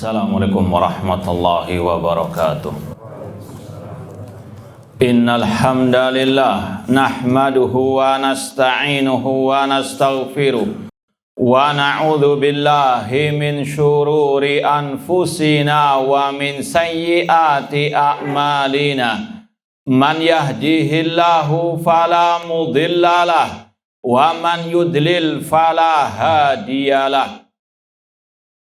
Assalamualaikum warahmatullahi wabarakatuh. Innal hamdalillah nahmaduhu wa nasta'inuhu wa nastaghfiruh wa na'udzu billahi min syururi anfusina wa min sayyiati a'malina. Man yahdihillahu fala mudhillalah wa man yudlil fala hadiyalah.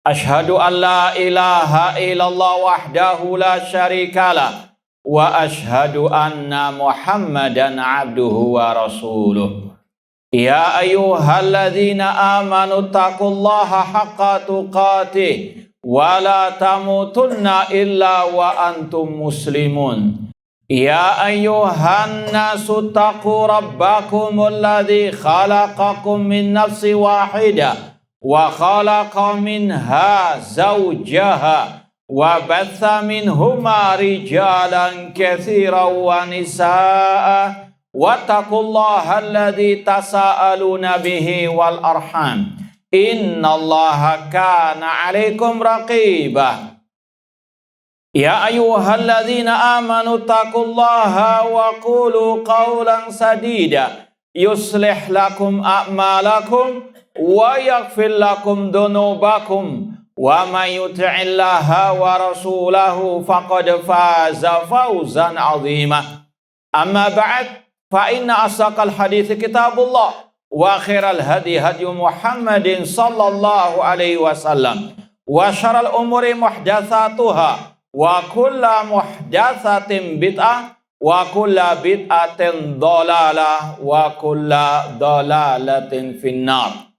Ashhadu an la ilaha illallah wahdahu la syarikalah wa ashhadu anna Muhammadan abduhu wa rasuluh. Ya ayyuhalladzina amanu taqullaha haqqa tuqatih wa la tamutunna illa wa antum muslimun. Ya ayyuhan nasu taqu rabbakumul ladzi khalaqakum min nafsin wahidah wa khalaqa minha zawjaha wa batha minhuma rijalan katsiran wa nisaa wattaqullaha alladzi tasaaluna bihi wal arham innallaha kana 'alaikum raqiba. Ya ayyuhalladzina amanu taqullaha wa qulu qawlan sadida yuslih lakum a'malakum wa yaghfir lakum dhunubakum wa may yuti'illaha wa rasulahu faqad faza fawzan 'azima. Amma ba'd, fa inna asdaqal hadithi kitabullah wa khairal hadi hadi Muhammadin sallallahu alaihi wasallam wa syarrul umuri muhdatsatuha wa kullu muhdatsatin bid'ah wa kullu bid'atin dhalalah wa kullu dhalalatin finnar.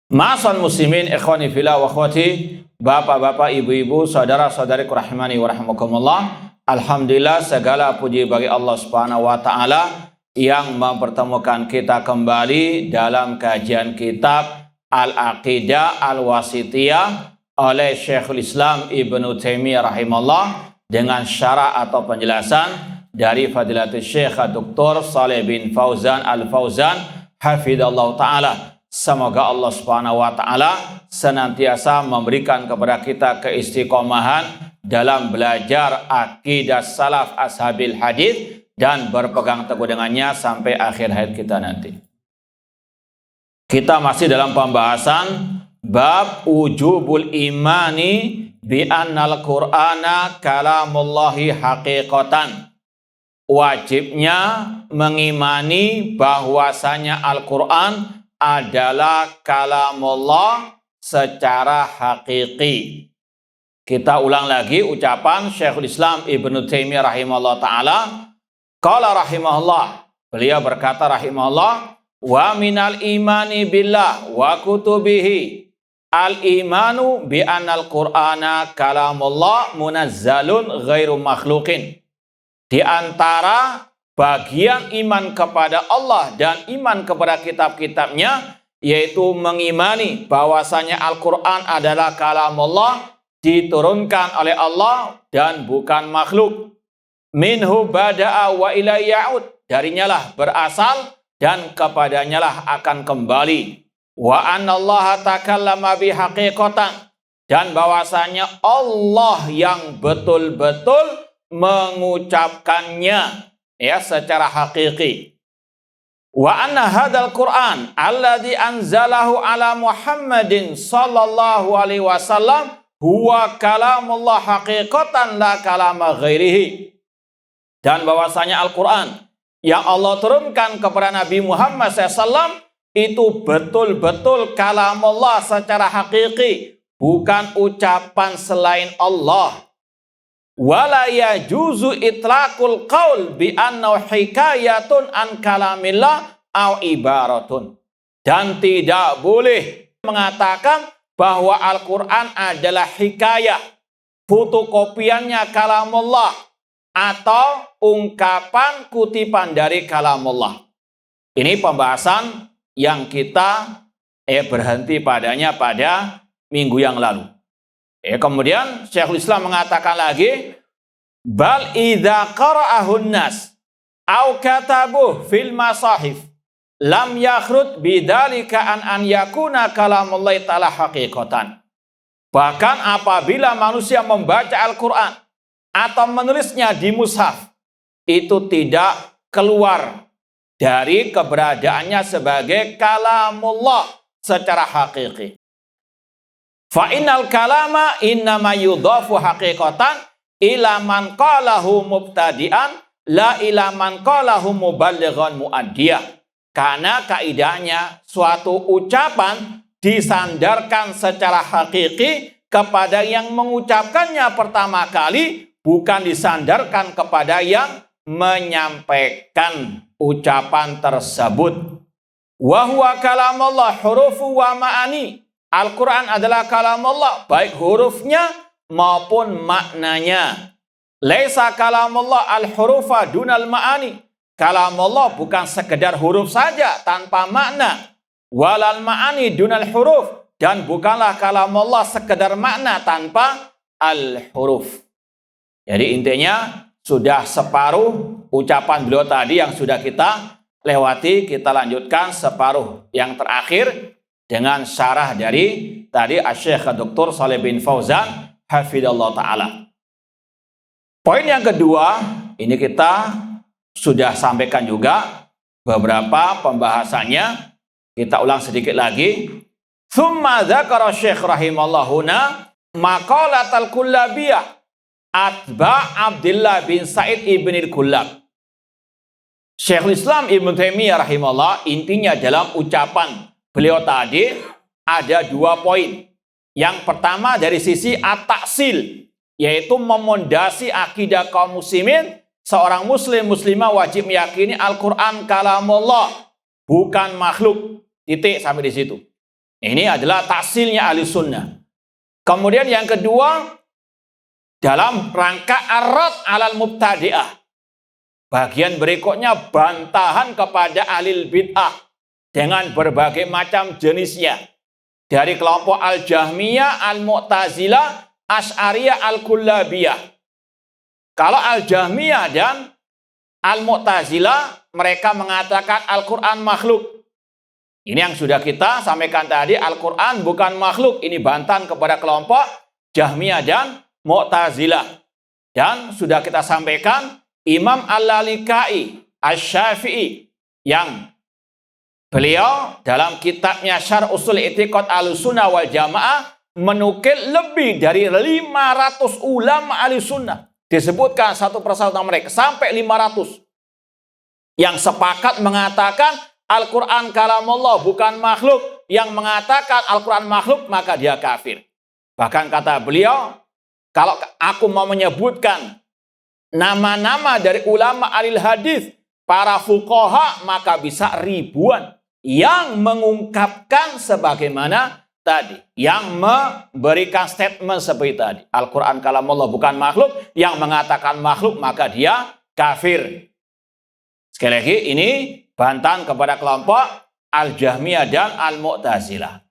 Ma'asal muslimin ikhwani fillah wa akhwati, bapak-bapak, ibu-ibu, saudara-saudariku rahimani wa rahimakumullah. Alhamdulillah, segala puji bagi Allah Subhanahu wa taala yang mempertemukan kita kembali dalam kajian kitab Al-Aqidah Al-Wasithiyah oleh Syekhul Islam Ibnu Taimiyah rahimahullah dengan syarah atau penjelasan dari Fadilatul Syekh Dr. Shalih bin Fauzan Al-Fauzan hafidhallahu taala. Semoga Allah Subhanahu wa taala senantiasa memberikan kepada kita keistiqomahan dalam belajar akidah salaf ashabil hadis dan berpegang teguh dengannya sampai akhir hayat kita nanti. Kita masih dalam pembahasan bab wujubul imani bi annal qur'ana kalamullahi haqiqatan. Wajibnya mengimani bahwasanya Al-Qur'an adalah kalamullah secara hakiki. Kita ulang lagi ucapan Syekhul Islam Ibnu Taimiyah rahimahullah ta'ala. Qala rahimahullah, beliau berkata rahimahullah, wa minal imani billah wa kutubihi al-imanu bi annal qur'ana kalamullah munazzalun ghairu makhluqin. Di antara bagian iman kepada Allah dan iman kepada kitab-kitabnya, yaitu mengimani bahwasanya Al-Quran adalah kalamullah, diturunkan oleh Allah dan bukan makhluk. Minhu bada'a wa ilaihi ya'ud, darinya lah berasal dan kepadanya lah akan kembali. Wa anallaha takallama bihaqiqatan, dan bahwasanya Allah yang betul-betul mengucapkannya ya secara hakiki. Wa anna hadzal Qur'an alladzi anzalahu ala Muhammadin sallallahu alaihi wasallam huwa kalamullah haqiqatan la kalama ghairihi. Dan bahwasanya Al-Qur'an yang Allah turunkan kepada Nabi Muhammad SAW itu betul-betul kalamullah secara hakiki, bukan ucapan selain Allah. Wala yajuzu itlaqul qaul bi annahu hikayatun an kalamillah au ibaratun. Dan tidak boleh mengatakan bahwa Al-Quran adalah hikayah, fotokopiannya kalamullah, atau ungkapan kutipan dari kalamullah. Ini pembahasan yang kita berhenti padanya pada minggu yang lalu. Kemudian Syekhul Islam mengatakan lagi, bal idza qara'ahun nas au katabuh fil masahif lam yakhrut bidzalika an yakuna kalamullahi ta'ala haqiqatan. Bahkan apabila manusia membaca Al-Quran atau menulisnya di mushaf, itu tidak keluar dari keberadaannya sebagai kalamullah secara hakiki. Fa innal kalama innama yudhafu haqiqatan ila man qalahu mubtadi'an la ila man qalahu muballighan muaddiyah. Karena kaidahnya suatu ucapan disandarkan secara hakiki kepada yang mengucapkannya pertama kali, bukan disandarkan kepada yang menyampaikan ucapan tersebut. Wa huwa kalamullah hurufu wa ma'ani. Al-Quran adalah kalamullah, baik hurufnya maupun maknanya. Laisa kalamullah al-hurufa dunal ma'ani. Kalamullah bukan sekedar huruf saja tanpa makna. Walal ma'ani dunal huruf. Dan bukanlah kalamullah sekedar makna tanpa al-huruf. Jadi intinya sudah separuh ucapan beliau tadi yang sudah kita lewati. Kita lanjutkan separuh yang terakhir dengan syarah dari tadi Asy-Syaikh Dr. Shalih bin Fauzan hafidhallahu ta'ala. Poin yang kedua, ini kita sudah sampaikan juga beberapa pembahasannya. Kita ulang sedikit lagi. Tsumma dzakara Syekh rahimallahu maqalatal Kullabiyah atba Abdullah bin Sa'id ibn al-Kullab. Syekhul Islam Ibnu Taimiyah rahimahullah, intinya dalam ucapan beliau tadi ada 2 poin. Yang pertama dari sisi at-taksil, yaitu memondasi akidah kaum muslimin. Seorang muslim muslimah wajib meyakini Al-Quran kalamullah, bukan makhluk. Titik sampai di situ. Ini adalah taksilnya ahli sunnah. Kemudian yang kedua, dalam rangka ar-rad alal mubtadi'ah, bagian berikutnya bantahan kepada ahli bid'ah dengan berbagai macam jenisnya. Dari kelompok Al-Jahmiyah, Al-Mu'tazilah, Asy'ariyah, Al-Kullabiyah. Kalau Al-Jahmiyah dan Al-Mu'tazilah, mereka mengatakan Al-Quran makhluk. Ini yang sudah kita sampaikan tadi, Al-Quran bukan makhluk. Ini bantahan kepada kelompok Jahmiyah dan Mu'tazilah. Dan sudah kita sampaikan Imam Al-Lalikai Asy-Syafi'i yang beliau dalam kitabnya Syarh Ushul I'tiqad Ahlussunnah wal Jamaah menukil lebih dari 500 ulama Ahlussunnah. Disebutkan satu persatu mereka sampai 500 yang sepakat mengatakan Al-Quran kalamullah bukan makhluk. Yang mengatakan Al-Quran makhluk maka dia kafir. Bahkan kata beliau, kalau aku mau menyebutkan nama-nama dari ulama alil hadis, para fuqaha, maka bisa ribuan yang mengungkapkan sebagaimana tadi, yang memberikan statement seperti tadi. Al-Quran kalamullah bukan makhluk, yang mengatakan makhluk maka dia kafir. Sekali lagi, ini bantahan kepada kelompok Al-Jahmiyah dan Al-Mu'tazilah.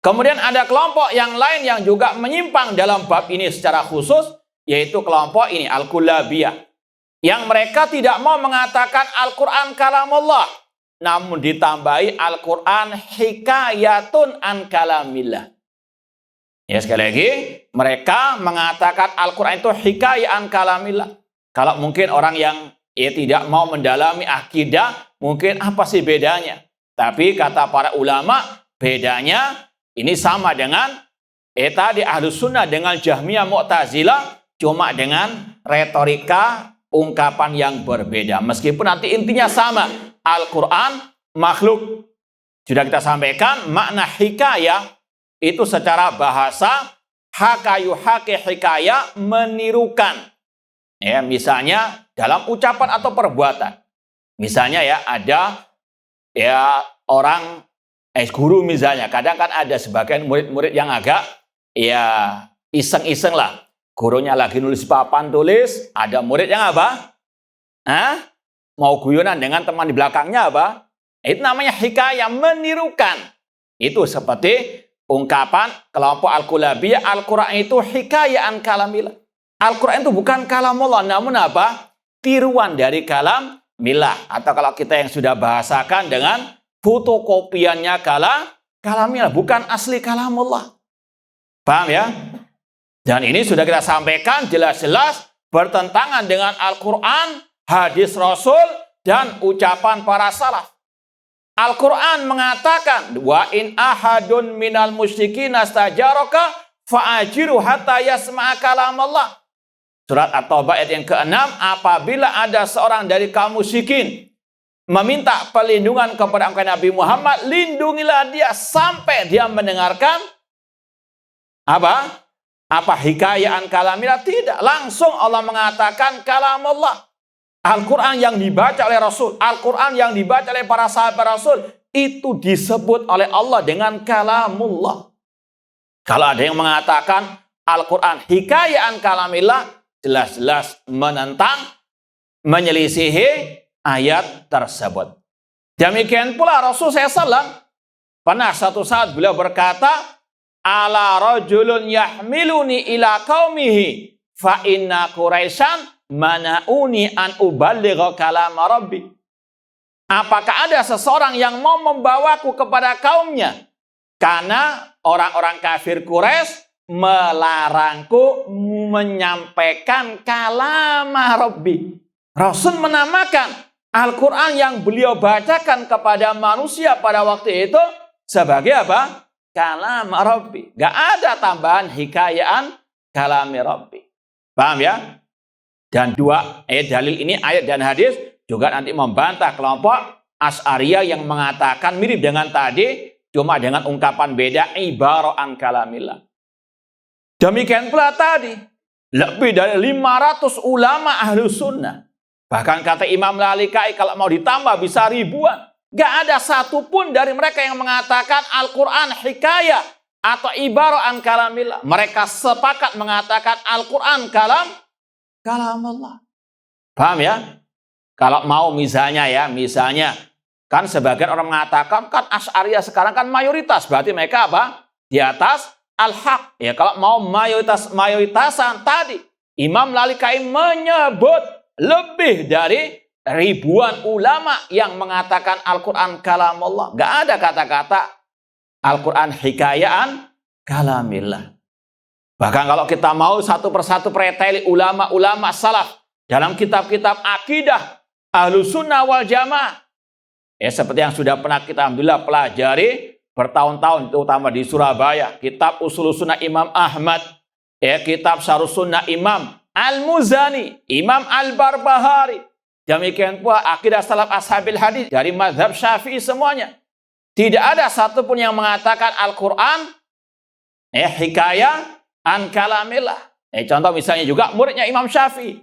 Kemudian ada kelompok yang lain yang juga menyimpang dalam bab ini secara khusus, yaitu kelompok ini, Al-Kullabiyah. Yang mereka tidak mau mengatakan Al-Quran kalamullah, namun ditambahi Al-Quran hikayatun an kalamillah. Ya, sekali lagi, mereka mengatakan Al-Quran itu hikayat an kalamillah. Kalau mungkin orang yang tidak mau mendalami akidah, mungkin apa sih bedanya? Tapi kata para ulama, bedanya ini sama dengan tadi Ahlus Sunnah dengan Jahmiyah Mu'tazilah, cuma dengan retorika ungkapan yang berbeda. Meskipun nanti intinya sama, Al-Quran makhluk. Sudah kita sampaikan, makna hikayah itu secara bahasa hakayu haki hikayah, menirukan. Ya, misalnya dalam ucapan atau perbuatan. Misalnya ya ada ya orang guru misalnya, kadang kan ada sebagian murid-murid yang agak ya iseng-iseng lah. Gurunya lagi nulis papan tulis, ada murid yang apa? Mau guyonan dengan teman di belakangnya apa? Itu namanya hikayah, menirukan. Itu seperti ungkapan kelompok Al-Kullabiyah, Al-Quran itu hikayah an kalamillah. Al-Quran itu bukan kalamullah, namun apa? Tiruan dari kalamillah. Atau kalau kita yang sudah bahasakan dengan fotokopiannya kalamillah, bukan asli kalamullah. Paham ya? Dan ini sudah kita sampaikan jelas-jelas bertentangan dengan Al-Quran, hadis Rasul, dan ucapan para salaf. Al-Quran mengatakan, wa in ahadun minal musyrikin astajaraka fa'ajiru hatta yasma'a kalam Allah. Surat At-Taubah ayat yang ke-6, apabila ada seorang dari kaum musyrikin meminta perlindungan kepada engkau Nabi Muhammad, lindungilah dia sampai dia mendengarkan apa hikayaan kalamillah. Tidak, langsung Allah mengatakan kalam Allah. Al-Quran yang dibaca oleh Rasul, Al-Quran yang dibaca oleh para sahabat Rasul, itu disebut oleh Allah dengan kalamullah. Kalau ada yang mengatakan Al-Quran hikayaan kalamillah, jelas-jelas menentang, menyelisihi ayat tersebut. Demikian pula Rasul SAW, pernah satu saat beliau berkata, ala rajulun yahmiluni ila qaumihi fa inna Quraisyan mana'uni an uballigha kalam Rabbi. Apakah ada seseorang yang mau membawaku kepada kaumnya? Karena orang-orang kafir Quraisy melarangku menyampaikan kalam Rabbi. Rasul menamakan Al-Quran yang beliau bacakan kepada manusia pada waktu itu sebagai apa? Kalam Rabbi. Gak ada tambahan hikayaan kalam Rabbi. Paham ya? Dan dua dalil ini, ayat dan hadis, juga nanti membantah kelompok Asy'ariyah yang mengatakan mirip dengan tadi, cuma dengan ungkapan beda, ibara'an kalamillah. Demikian pula tadi, lebih dari 500 ulama ahlu sunnah. Bahkan kata Imam Lalikai, kalau mau ditambah bisa ribuan. Gak ada satupun dari mereka yang mengatakan Al-Quran hikayah atau ibara'an kalamillah. Mereka sepakat mengatakan Al-Quran kalam Allah. Paham ya? Kalau mau misalnya kan sebagian orang mengatakan kan Asy'ariyah sekarang kan mayoritas, berarti mereka apa? Di atas al-haq. Ya, kalau mau mayoritasan tadi, Imam Lalikai menyebut lebih dari ribuan ulama yang mengatakan Al-Quran kalam Allah. Gak ada kata-kata Al-Quran hikayaan kalamillah. Bahkan kalau kita mau satu persatu preteli ulama-ulama salaf dalam kitab-kitab akidah ahlu sunnah wal jamaah, seperti yang sudah pernah kita alhamdulillah pelajari bertahun-tahun, terutama di Surabaya, kitab Ushul Sunnah Imam Ahmad, kitab Syarh Sunnah Imam Al-Muzani, Imam Al-Barbahari, demikian pula akidah salaf ashabil hadis dari mazhab Syafi'i semuanya. Tidak ada satupun yang mengatakan Al-Quran hikayah an kalamillah. Contoh misalnya juga muridnya Imam Syafi'i.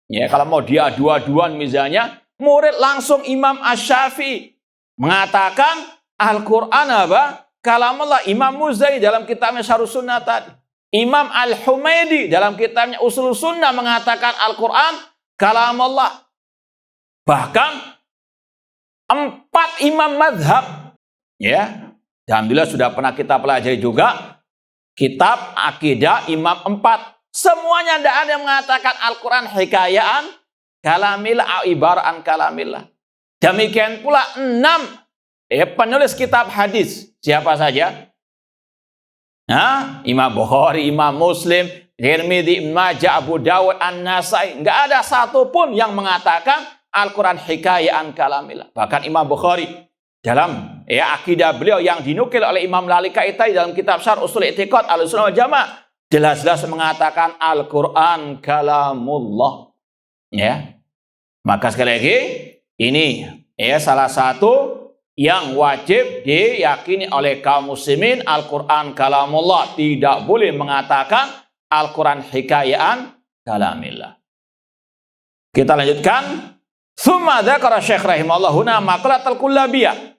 Ya, kalau mau dia dua-duan misalnya, murid langsung Imam Asy-Syafi'i mengatakan Al-Quran apa? Kalamullah. Imam Muzani dalam kitabnya Syarh Sunnah tadi. Imam Al-Humaidi dalam kitabnya Ushul Sunnah mengatakan Al-Quran kalamullah. Bahkan 4 imam madhab, ya, alhamdulillah sudah pernah kita pelajari juga kitab akidah imam 4. Semuanya tidak ada yang mengatakan Al-Quran hikayaan kalamillah, ibara'an kalamillah. Demikian pula 6 penulis kitab hadis. Siapa saja? Imam Bukhari, Imam Muslim, Tirmidzi, Ibnu Majah, Abu Dawud, An-Nasai. Enggak ada satupun yang mengatakan Al-Quran hikayaan kalamillah. Bahkan Imam Bukhari dalam akidah beliau yang dinukil oleh Imam Lalikai dalam kitab Syarh Ushul I'tiqad Ahlussunnah wal Jamaah jelas-jelas mengatakan Al-Quran kalamullah. Ya. Maka sekali lagi ini salah satu yang wajib diyakini oleh kaum muslimin, Al-Quran kalamullah. Tidak boleh mengatakan Al-Quran hikayaan kalamillah. Kita lanjutkan. Tsumma dzakara Syekh rahimahullah huna maqalatul kullabiyah.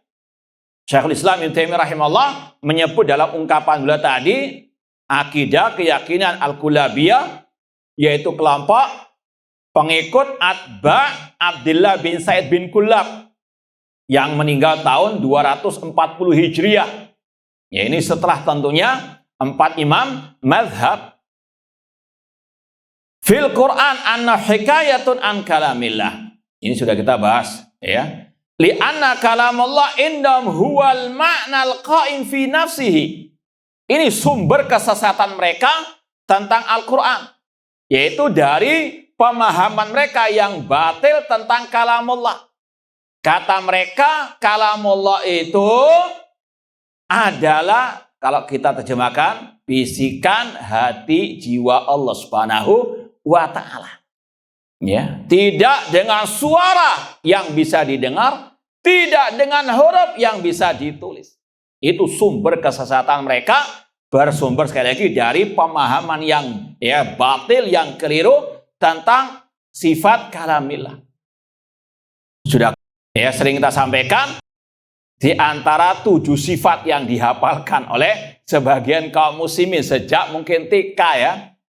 Syekhul Islam Ibnu Taimiyah rahimahullah menyebut dalam ungkapan beliau tadi akidah keyakinan al-kullabiyah, yaitu kelompok pengikut atba Abdullah bin Said bin Kullab yang meninggal tahun 240 Hijriah. Ya, ini setelah tentunya 4 imam mazhab. Fil Quran anna hikayatun an kalamillah. Ini sudah kita bahas, ya. Li'anna kalamullah indam huwal ma'nal qa'im fi nafsihi. Ini sumber kesesatan mereka tentang Al-Quran. Yaitu dari pemahaman mereka yang batil tentang kalamullah. Kata mereka, kalamullah itu adalah, kalau kita terjemahkan, bisikan hati jiwa Allah Subhanahu wa Ta'ala. Ya, tidak dengan suara yang bisa didengar, tidak dengan huruf yang bisa ditulis. Itu sumber kesesatan mereka, bersumber sekali lagi dari pemahaman yang batil, yang keliru tentang sifat kalamillah. Sudah sering kita sampaikan, di antara 7 sifat yang dihafalkan oleh sebagian kaum muslimin sejak mungkin TK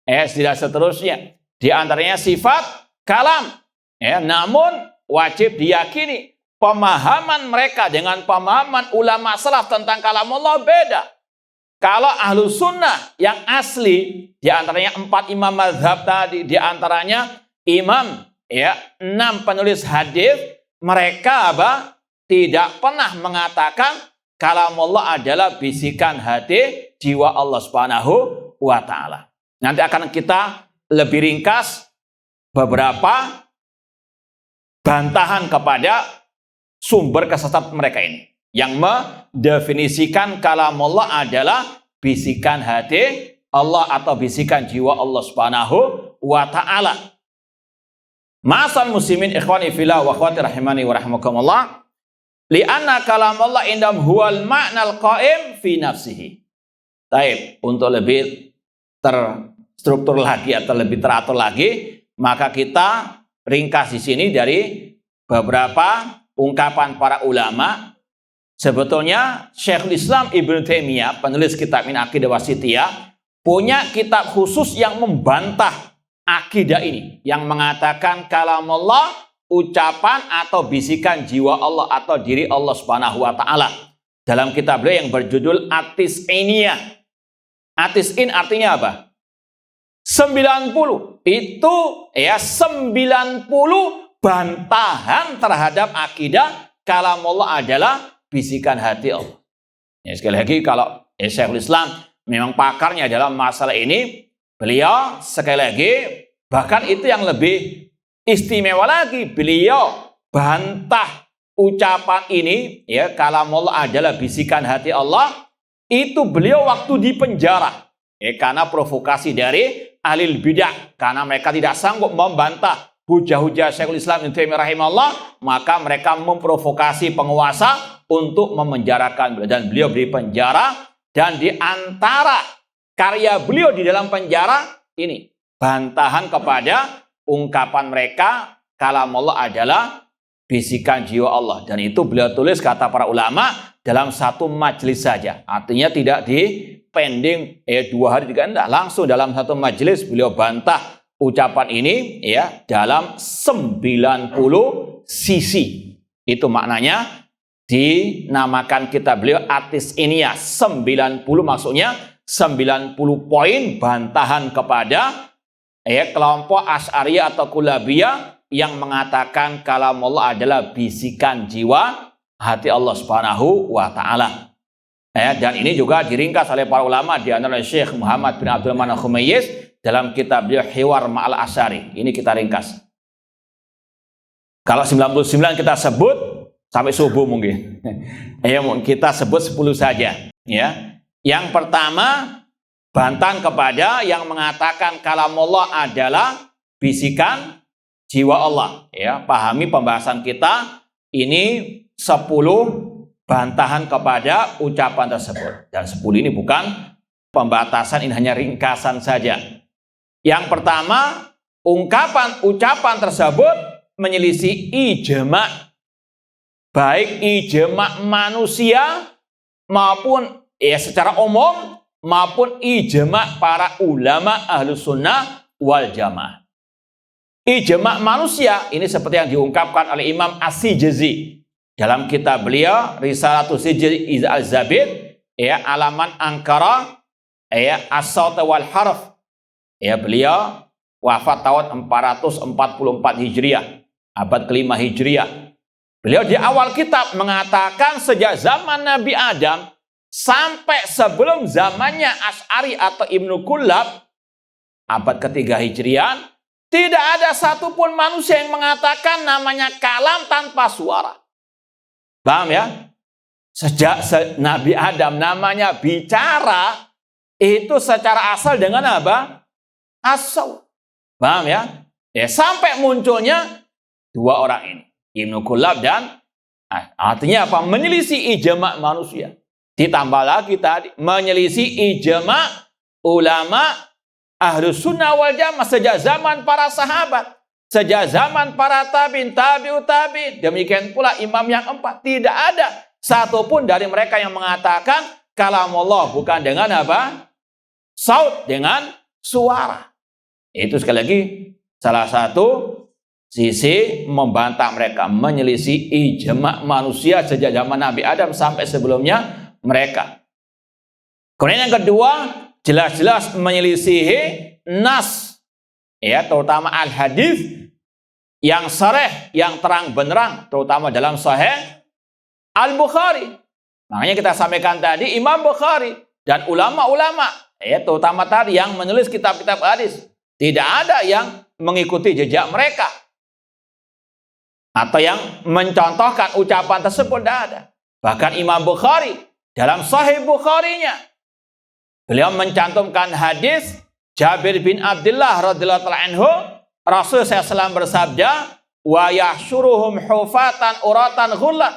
tidak seterusnya. Di antaranya sifat kalam. Namun wajib diyakini pemahaman mereka dengan pemahaman ulama salaf tentang kalamullah beda. Kalau ahlu sunnah yang asli, di antaranya 4 imam mazhab tadi, di antaranya imam 6 penulis hadis, mereka tidak pernah mengatakan kalamullah adalah bisikan hati jiwa Allah Subhanahu wa Ta'ala. Nanti akan kita lebih ringkas beberapa bantahan kepada sumber kesesatan mereka ini, yang mendefinisikan kalamullah adalah bisikan hati Allah atau bisikan jiwa Allah Subhanahu wa Ta'ala. Ma'asal muslimin ikhwani fillah wa akhwati rahimani wa rahimakumullah, li'anna kalamullah indam huwal ma'nal qaim fi nafsihi. Baik, untuk lebih terstruktur lagi atau lebih teratur lagi, maka kita ringkas di sini dari beberapa ungkapan para ulama. Sebetulnya Syekhul Islam Ibnu Taimiyah, penulis kitab Min Aqidah Wasithiyah, punya kitab khusus yang membantah akidah ini, yang mengatakan kalamullah ucapan atau bisikan jiwa Allah atau diri Allah Subhanahu wa Ta'ala. Dalam kitab beliau yang berjudul At-Tis'iniyah. At-Tis'in artinya apa? 90. Itu 90 bantahan terhadap akidah kalamullah adalah bisikan hati Allah. Sekali lagi, kalau Syekhul Islam memang pakarnya dalam masalah ini, beliau sekali lagi, bahkan itu yang lebih istimewa lagi, beliau bantah ucapan ini, kalamullah adalah bisikan hati Allah, itu beliau waktu di penjara, karena provokasi dari ahli bidah, karena mereka tidak sanggup membantah hujah-hujah Syekhul Islam Ibnu Taimiyah rahimahullah, maka mereka memprovokasi penguasa untuk memenjarakan beliau, dan beliau di penjara. Dan di antara karya beliau di dalam penjara ini bantahan kepada ungkapan mereka kalamullah adalah bisikan jiwa Allah, dan itu beliau tulis, kata para ulama, dalam satu majelis saja. Artinya tidak dipending 2 hari 3, enggak, langsung dalam satu majelis beliau bantah ucapan ini dalam 90 sisi. Itu maknanya dinamakan kitab beliau At-Tis'iniyah. 90 maksudnya 90 poin bantahan kepada kelompok Asy'ariyah atau Kullabiyah yang mengatakan kalamullah adalah bisikan jiwa hati Allah Subhanahu wa Ta'ala. Dan ini juga diringkas oleh para ulama, di antara Syekh Muhammad bin Abdul Manan Khumayyiz dalam kitab beliau Hiwar Ma'al Asy'ari. Ini kita ringkas. Kalau 99 kita sebut sampai subuh mungkin. Kita sebut 10 saja. Yang pertama, bantahan kepada yang mengatakan kalamullah adalah bisikan jiwa Allah. Pahami pembahasan kita ini 10 bantahan kepada ucapan tersebut. Dan 10 ini bukan pembatasan, ini hanya ringkasan saja. Yang pertama, ucapan tersebut menyelisih ijma', baik ijma' manusia maupun secara umum, maupun ijma' para ulama ahlus sunnah wal jamaah. Ijma' manusia ini seperti yang diungkapkan oleh Imam As-Sijizi dalam kitab beliau Risalatus Sijizi al-Zabid, alaman angkara as-saut wal harf. Beliau wafat tahun 444 Hijriah, abad ke-5 Hijriah. Beliau di awal kitab mengatakan sejak zaman Nabi Adam sampai sebelum zamannya Asy'ari atau Ibnu Kullab, abad ketiga Hijriah, tidak ada satupun manusia yang mengatakan namanya kalam tanpa suara. Paham ya? Sejak Nabi Adam namanya bicara, itu secara asal dengan apa? As-saut. Paham ya? Sampai munculnya dua orang ini, Ibnu Kullab dan artinya apa? Menyelisih ijma' manusia. Ditambah lagi tadi, menyelisih ijma' ulama Ahlus Sunnah wal Jamaah sejak zaman para sahabat, sejak zaman para tabi'in, tabi'ut tabi'in. Demikian pula imam yang empat. Tidak ada satupun dari mereka yang mengatakan kalamullah bukan dengan apa? Saut, dengan suara. Itu sekali lagi salah satu sisi membantah mereka, menyelisih ijma' manusia sejak zaman Nabi Adam sampai sebelumnya mereka. Kemudian yang kedua, jelas-jelas menyelisihi nas, ya, terutama al-hadis yang sharih, yang terang benderang, terutama dalam Sahih Al-Bukhari. Makanya kita sampaikan tadi, Imam Bukhari dan ulama-ulama, ya, terutama tadi yang menulis kitab-kitab hadis, tidak ada yang mengikuti jejak mereka atau yang mencontohkan ucapan tersebut, tidak ada. Bahkan Imam Bukhari dalam Sahih Bukharinya, beliau mencantumkan hadis Jabir bin Abdullah radhiyallahu anhu, Rasul SAW bersabda, wa yahsyuruhum hufatan uratan ghullan.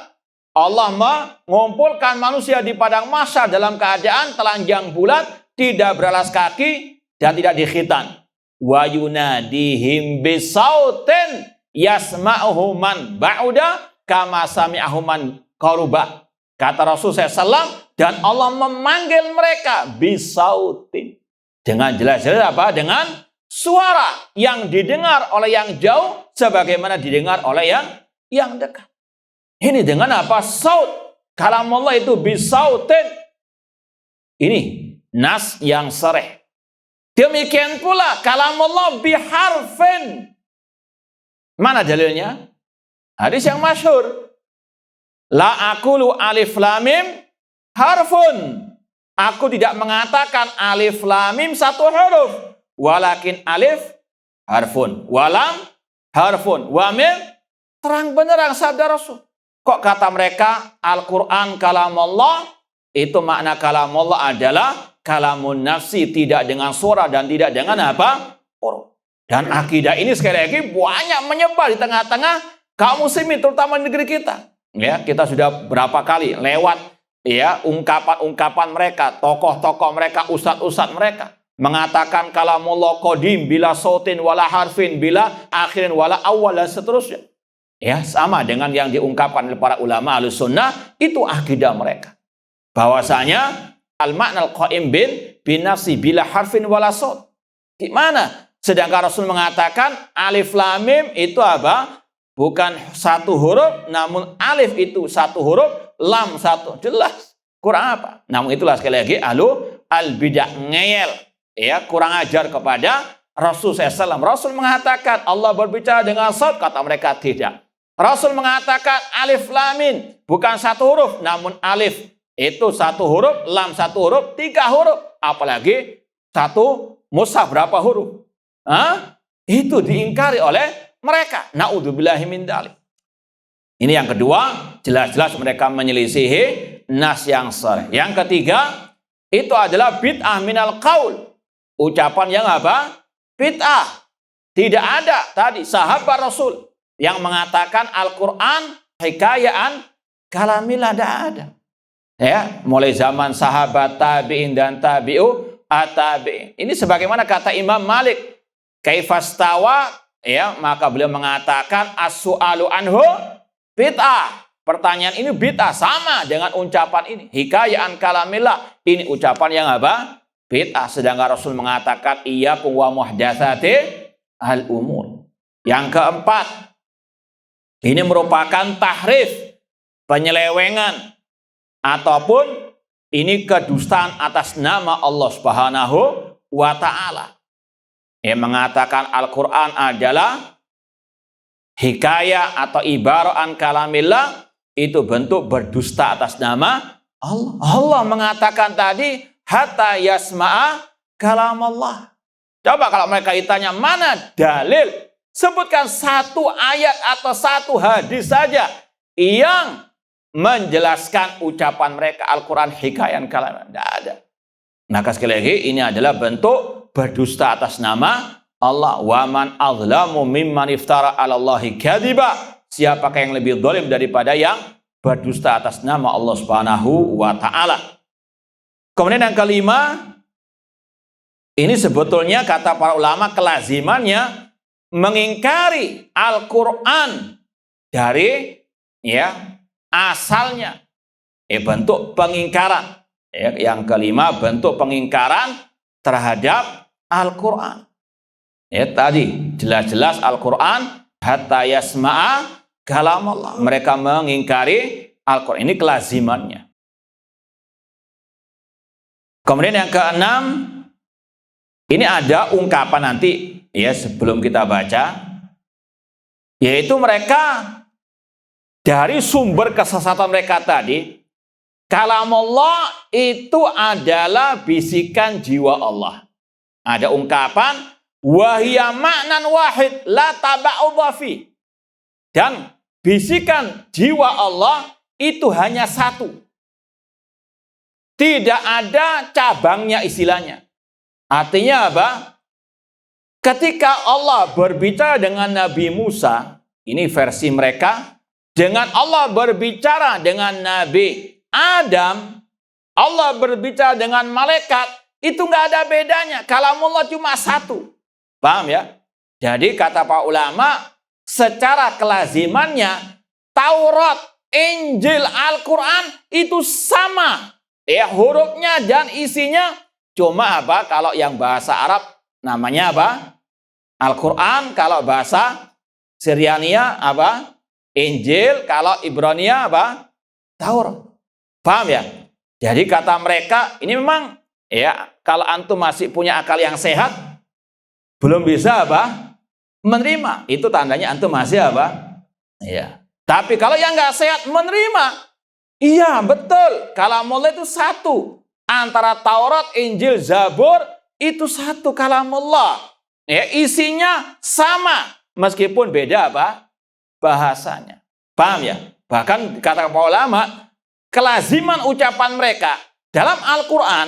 Allah mengumpulkan manusia di padang mahsyar dalam keadaan telanjang bulat, tidak beralas kaki dan tidak dikhitan. Wa yunadihim bisautin yasma'uhu man ba'uda kama sami'ahu man qaruba. Kata Rasul SAW, dan Allah memanggil mereka bisautin, dengan jelas-jelas apa? Dengan suara yang didengar oleh yang jauh sebagaimana didengar oleh yang dekat. Ini dengan apa? Saut. Kalamullah itu bisautin. Ini nas yang sharih. Demikian pula kalamullah biharfin. Mana dalilnya? Hadis yang masyhur. La aqulu alif lam mim harfun. Aku tidak mengatakan alif lam mim satu huruf, walakin alif harfun, walam harfun, wa mim terang benderang sabda Rasul. Kok kata mereka Al-Qur'an kalamullah? Itu makna kalamullah adalah kalamun nafsi, tidak dengan suara dan tidak dengan apa? Huruf. Dan akidah ini sekali lagi banyak menyebar di tengah-tengah kaum muslimin, terutama di negeri kita. Ya, kita sudah berapa kali lewat, ya, ungkapan-ungkapan mereka, tokoh-tokoh mereka, ustadz-ustadz mereka mengatakan kalamullah qadim bila sautin wala harfin bila akhirin wala awal dan seterusnya. Ya, sama dengan yang diungkapkan oleh para ulama Ahlus Sunnah, itu akidah mereka. Bahwasanya al-makna al-qaim bin nafsi bila harfin wala saut. Di mana? Sedangkan Rasul mengatakan alif lam mim itu apa? Bukan satu huruf, namun alif itu satu huruf, lam satu. Jelas. Kurang apa? Namun itulah sekali lagi al-bidah ngeyel. Ya, kurang ajar kepada Rasul SAW. Rasul mengatakan Allah berbicara dengan saut, kata mereka tidak. Rasul mengatakan alif lam mim bukan satu huruf, namun alif itu satu huruf, lam satu huruf, tiga huruf. Apalagi satu mushaf berapa huruf? Itu diingkari oleh mereka. Na'udzubillahi min dzalik. Ini yang kedua, jelas-jelas mereka menyelisihi nas yang sharih. Yang ketiga, itu adalah bid'ah minal qaul. Ucapan yang apa? Bid'ah. Tidak ada tadi sahabat Rasul yang mengatakan Al-Quran hikayaan kalamillah, tidak ada. Ya, mulai zaman sahabat tabi'in dan tabi'u at-tabi'in. Ini sebagaimana kata Imam Malik, kaifastawa, ya, maka beliau mengatakan as-su'alu anhu bid'ah. Pertanyaan ini bid'ah, sama dengan ucapan ini. Hikayaan kalamillah, ini ucapan yang apa? Bid'ah. Sedangkan Rasul mengatakan iyyakum wa muhdatsati al-umur. Yang keempat, ini merupakan tahrif, penyelewengan, ataupun ini kedustaan atas nama Allah Subhanahu wa ta'ala. Yang mengatakan Al-Quran adalah hikayah atau ibaraan kalamillah, itu bentuk berdusta atas nama Allah. Allah mengatakan tadi hatta yasma'a kalam Allah. Coba kalau mereka ditanya mana dalil, sebutkan satu ayat atau satu hadis saja yang menjelaskan ucapan mereka Al-Quran hikayan kalam. Tidak ada. Maka sekali lagi ini adalah bentuk berdusta atas nama Allah. Wa man azlamu mimman iftara 'ala Allahi kadziba. Siapakah yang lebih zalim daripada yang berdusta atas nama Allah Subhanahu wa taala. Kemudian yang kelima, ini sebetulnya kata para ulama kelazimannya mengingkari Al-Qur'an dari asalnya. Bentuk pengingkaran. Yang kelima, bentuk pengingkaran terhadap Al-Qur'an. Tadi jelas-jelas Al-Qur'an hatta yasma'a kalam Allah. Mereka mengingkari Al-Quran. Ini kelazimannya. Kemudian yang keenam, ini ada ungkapan nanti sebelum kita baca, yaitu mereka dari sumber kesesatan mereka tadi, kalam Allah itu adalah bisikan jiwa Allah. Ada ungkapan wahya ma'nan wahid la taba'udha fi. Dan bisikan jiwa Allah itu hanya satu. Tidak ada cabangnya istilahnya. Artinya apa? Ketika Allah berbicara dengan Nabi Musa, ini versi mereka, dengan Allah berbicara dengan Nabi Adam, Allah berbicara dengan malaikat, itu nggak ada bedanya. Kalamullah cuma satu. Paham ya? Jadi kata para ulama, secara kelazimannya Taurat, Injil, Al-Quran itu sama. Hurufnya dan isinya. Cuma apa? Kalau yang bahasa Arab namanya apa? Al-Quran. Kalau bahasa Syriania apa? Injil. Kalau Ibrania apa? Taurat. Paham ya? Jadi kata mereka ini memang kalau antum masih punya akal yang sehat, belum bisa apa? Menerima. Itu tandanya antum masih apa? Tapi kalau yang nggak sehat menerima. Iya, betul. Kalamullah itu satu. Antara Taurat, Injil, Zabur itu satu kalamullah. Isinya sama meskipun beda apa? Bahasanya. Paham ya? Bahkan kata para ulama, kelaziman ucapan mereka dalam Al-Qur'an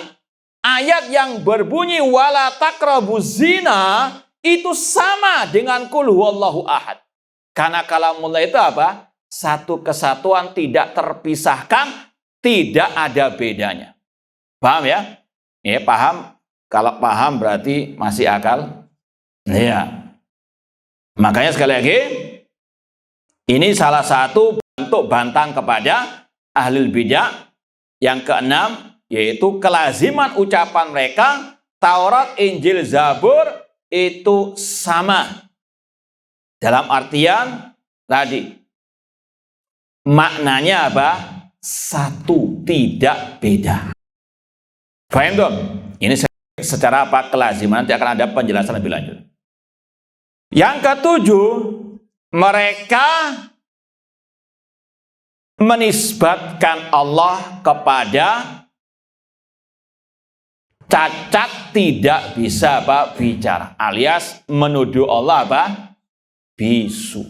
ayat yang berbunyi wala taqrabuz zina itu sama dengan qul huwallahu ahad. Karena kalamullah itu apa? Satu kesatuan tidak terpisahkan, tidak ada bedanya. Paham ya? Paham. Kalau paham berarti masih akal. Makanya sekali lagi, ini salah satu bentuk bantang kepada ahlul bidah. Yang keenam, yaitu kelaziman ucapan mereka, Taurat, Injil, Zabur, itu sama dalam artian tadi maknanya apa? Satu, tidak beda. Paham dong? Ini secara apa? Kelaziman. Nanti akan ada penjelasan lebih lanjut. Yang ketujuh, mereka menisbatkan Allah kepada cacat, tidak bisa bicara, alias menuduh Allah bisu.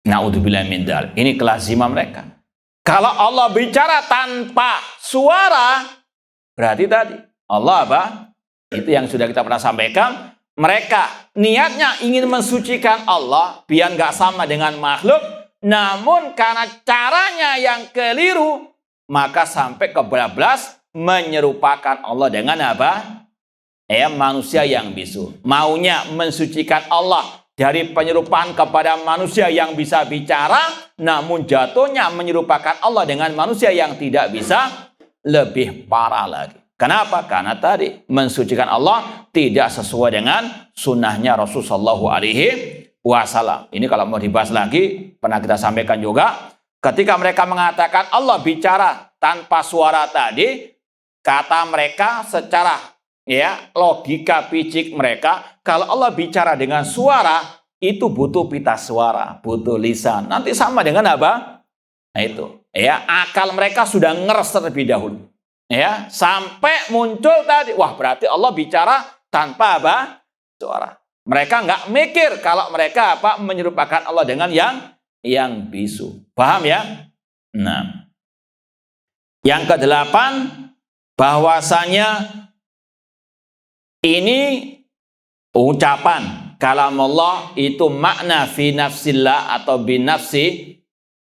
Naudzubillah min dzalik. Ini kelaziman mereka. Kalau Allah bicara tanpa suara, berarti tadi Allah itu yang sudah kita pernah sampaikan. Mereka niatnya ingin mensucikan Allah biar nggak sama dengan makhluk, namun karena caranya yang keliru, maka sampai kebablas menyerupakan Allah dengan manusia yang bisu. Maunya mensucikan Allah dari penyerupaan kepada manusia yang bisa bicara, namun jatuhnya menyerupakan Allah dengan manusia yang tidak bisa, lebih parah lagi. Kenapa? Karena tadi mensucikan Allah tidak sesuai dengan sunnahnya Rasulullah SAW. Ini kalau mau dibahas lagi, pernah kita sampaikan juga, ketika mereka mengatakan Allah bicara tanpa suara tadi, kata mereka secara logika picik mereka, kalau Allah bicara dengan suara, itu butuh pita suara, butuh lisan. Nanti sama dengan apa? Nah itu. ya, akal mereka sudah ngeres terlebih dahulu. Ya, sampai muncul tadi, wah berarti Allah bicara tanpa apa? Suara. Mereka nggak mikir kalau mereka menyerupakan Allah dengan yang bisu. Paham ya? Nah, yang kedelapan, bahwasanya ini ucapan kalam Allah itu makna fi nafsillah atau binafsi,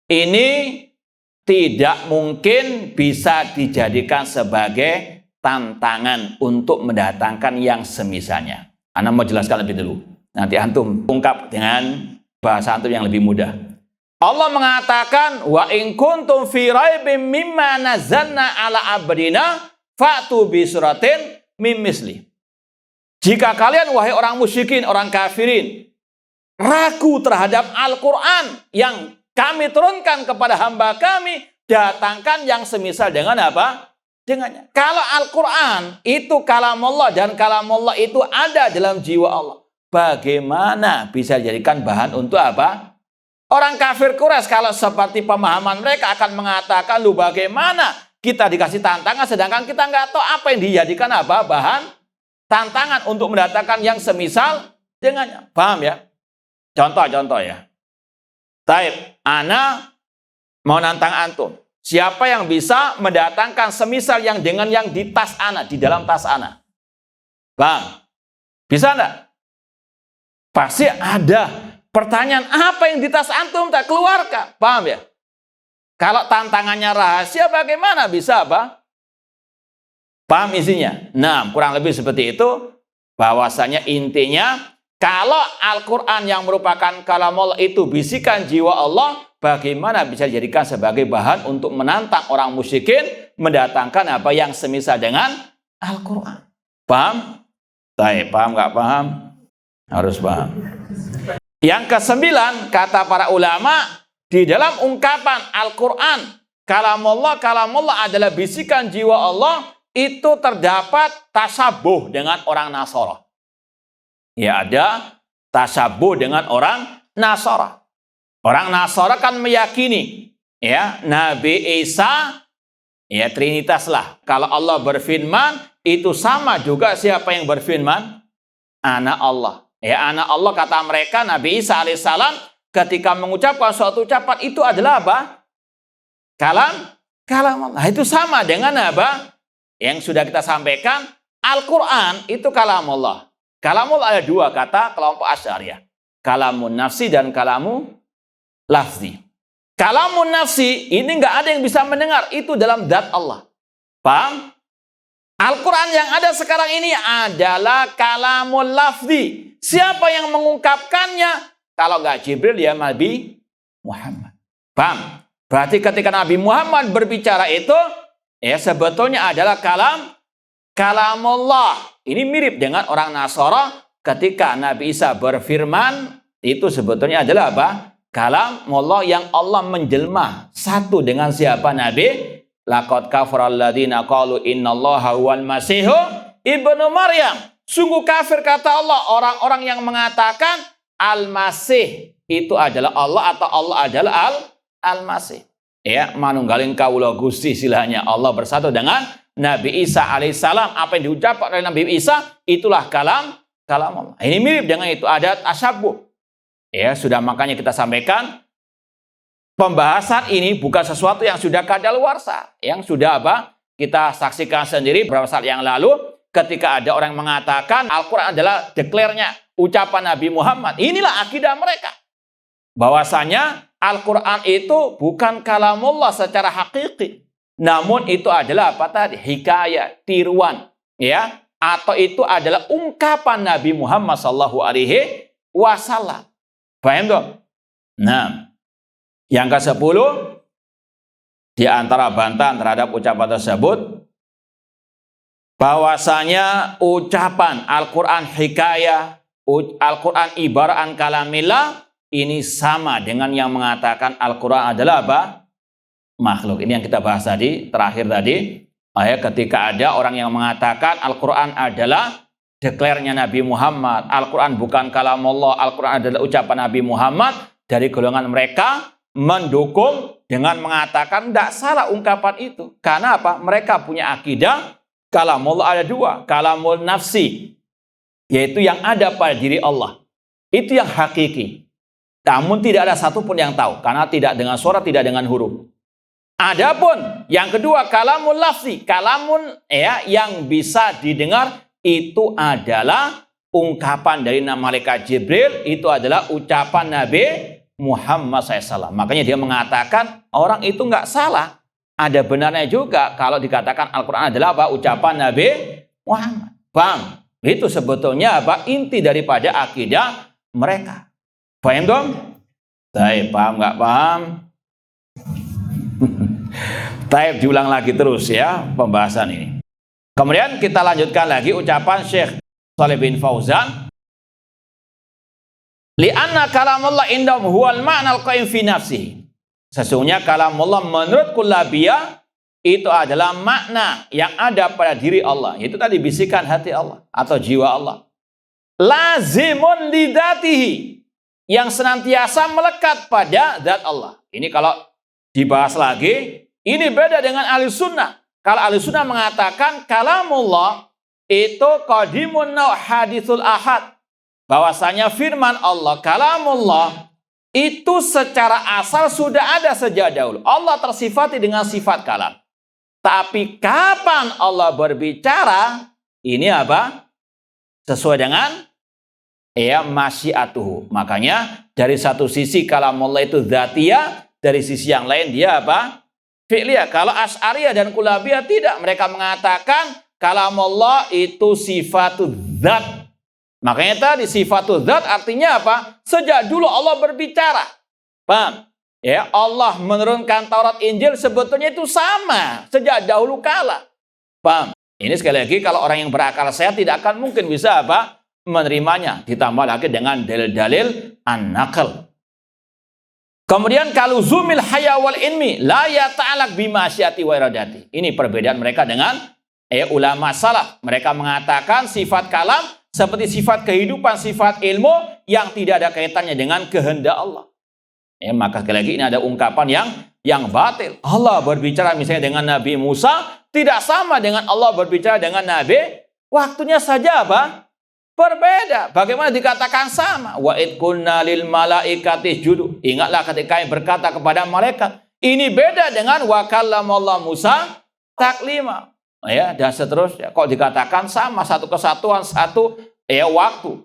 ini tidak mungkin bisa dijadikan sebagai tantangan untuk mendatangkan yang semisalnya. Ana mau jelaskan lebih dulu. Nanti antum ungkap dengan bahasa antum yang lebih mudah. Allah mengatakan, wa in kuntum fi raibim mimma nazzalna ala abdina fa'tu bi suratin mim misli. Jika kalian wahai orang musyrikin, orang kafirin, ragu terhadap Al-Qur'an yang kami turunkan kepada hamba kami, datangkan yang semisal dengan apa? Dengannya. Kalau Al-Quran itu kalamullah dan kalamullah itu ada dalam jiwa Allah, bagaimana bisa dijadikan bahan untuk apa? Orang kafir Quraisy kalau seperti pemahaman mereka akan mengatakan, lu bagaimana kita dikasih tantangan sedangkan kita nggak tahu apa yang dijadikan apa? Bahan tantangan untuk mendatangkan yang semisal dengannya. Paham ya? Contoh ya. Taib, ana mau nantang antum. Siapa yang bisa mendatangkan semisal yang dengan yang di tas ana, di dalam tas ana? Bang, bisa enggak? Pasti ada. Pertanyaan, apa yang di tas antum tak keluarkan? Paham ya? Kalau tantangannya rahasia, bagaimana bisa apa? Paham isinya? Nah, kurang lebih seperti itu. Bahwasanya intinya, kalau Al-Quran yang merupakan kalamullah itu bisikan jiwa Allah, bagaimana bisa dijadikan sebagai bahan untuk menantang orang musyrikin mendatangkan apa yang semisal dengan Al-Quran. Paham? Paham nggak paham? Harus paham. Yang kesembilan, kata para ulama, di dalam ungkapan Al-Quran, kalamullah adalah bisikan jiwa Allah, itu terdapat tasabuh dengan orang Nasara. Ya, ada tasabuh dengan orang Nasara. Orang Nasara kan meyakini ya Nabi Isa ya Trinitas lah. Kalau Allah berfirman itu sama juga siapa yang berfirman? Anak Allah. Ya, anak Allah kata mereka. Nabi Isa alaihissalam ketika mengucapkan suatu ucapan itu adalah apa? Kalam Allah. Itu sama dengan apa? Yang sudah kita sampaikan, Al-Quran itu kalam Allah. Kalamullah ada dua kata kelompok Asy'ariyah. Kalamun nafsi dan kalamu lafzi. Kalamun nafsi ini nggak ada yang bisa mendengar, itu dalam zat Allah. Paham? Al-Quran yang ada sekarang ini adalah kalamul lafzi. Siapa yang mengungkapkannya? Kalau nggak Jibril ya Nabi Muhammad. Paham? Berarti ketika Nabi Muhammad berbicara itu, ya sebetulnya adalah kalamullah. Ini mirip dengan orang Nasara ketika Nabi Isa berfirman, itu sebetulnya adalah apa? Kalamullah yang Allah menjelma satu dengan siapa Nabi? Laqad kafaral ladzina qalu innallaha huwal masihu ibnu Maryam. Sungguh kafir kata Allah orang-orang yang mengatakan Al-Masih itu adalah Allah atau Allah adalah Al-Masih. Ya, manunggalin kawula Gusti silahnya Allah bersatu dengan Nabi Isa alaihissalam. Apa yang diucapkan oleh Nabi Isa itulah kalam Allah. Ini mirip dengan itu, ada tasyabuh. Ya, sudah makanya kita sampaikan pembahasan ini bukan sesuatu yang sudah kadaluarsa, yang sudah apa? Kita saksikan sendiri beberapa saat yang lalu ketika ada orang yang mengatakan Al-Quran adalah deklarnya ucapan Nabi Muhammad. Inilah akidah mereka. Bahwasanya Al-Quran itu bukan kalamullah secara hakiki. Namun itu adalah apa tadi? Hikayat, tiruan. Ya, atau itu adalah ungkapan Nabi Muhammad SAW. Paham dong? Nah, yang ke-10 di antara bantahan terhadap ucapan tersebut, bahwasanya ucapan Al-Quran hikayah, Al-Quran ibarat kalamillah, ini sama dengan yang mengatakan Al-Quran adalah apa? Makhluk. Ini yang kita bahas tadi, terakhir tadi. Ketika ada orang yang mengatakan Al-Quran adalah deklarnya Nabi Muhammad, Al-Quran bukan kalamullah, Al-Quran adalah ucapan Nabi Muhammad, dari golongan mereka mendukung dengan mengatakan tidak salah ungkapan itu. Karena apa? Mereka punya akidah kalamullah ada dua, kalamul nafsi, yaitu yang ada pada diri Allah. Itu yang hakiki. Namun tidak ada satupun yang tahu, karena tidak dengan suara, tidak dengan huruf. Adapun yang kedua, kalamul lafzi, kalamun yang bisa didengar, itu adalah ungkapan dari malaikat Jibril, itu adalah ucapan Nabi Muhammad SAW. Makanya dia mengatakan orang itu nggak salah. Ada benarnya juga kalau dikatakan Al-Quran adalah apa? Ucapan Nabi Muhammad. Paham? Itu sebetulnya apa? Inti daripada akidah mereka. Paham dong? Baik, paham nggak paham? Taib diulang lagi terus ya pembahasan ini. Kemudian kita lanjutkan lagi ucapan Syekh Shalih bin Fauzan. Li'anna kalamullah indahum huwal ma'nal qaim fi nafsihi. Sesungguhnya kalamullah menurut kullabiyah itu adalah makna yang ada pada diri Allah. Itu tadi bisikan hati Allah atau jiwa Allah. Lazimun lidatihi, yang senantiasa melekat pada zat Allah. Ini kalau dibahas lagi, ini beda dengan ahli sunnah. Kalau ahli sunnah mengatakan kalamullah itu qadimun naw hadithul ahad. Bahwasanya firman Allah, kalamullah, itu secara asal sudah ada sejak dahulu. Allah tersifati dengan sifat kalam. Tapi kapan Allah berbicara, ini apa? Sesuai dengan masyiatuhu. Makanya dari satu sisi kalamullah itu dzatiyah, dari sisi yang lain dia apa? Fi'liyah. Kalau Asy'ariyah dan Kullabiyah tidak, mereka mengatakan kalamullah itu sifatul dzat. Makanya tadi sifatul dzat artinya apa? Sejak dulu Allah berbicara. Paham? Ya, Allah menurunkan Taurat Injil sebetulnya itu sama sejak dahulu kala. Paham? Ini sekali lagi kalau orang yang berakal sehat tidak akan mungkin bisa apa? Menerimanya. Ditambah lagi dengan dalil-dalil an-naql. Kemudian kalau zumil haya wal ilmi la yata'alaq bimasyiati wa iradati. Ini perbedaan mereka dengan ulama salaf. Mereka mengatakan sifat kalam seperti sifat kehidupan, sifat ilmu yang tidak ada kaitannya dengan kehendak Allah. Maka sekali lagi ini ada ungkapan yang batil. Allah berbicara misalnya dengan Nabi Musa tidak sama dengan Allah berbicara dengan Nabi. Waktunya saja apa? Berbeda. Bagaimana dikatakan sama? Wa id qulna lil malaikati isjudu. Ingatlah ketika kami berkata kepada malaikat. Ini beda dengan wa kallamallahu Musa taklima. Dan seterusnya. Kok dikatakan sama, satu kesatuan, satu waktu.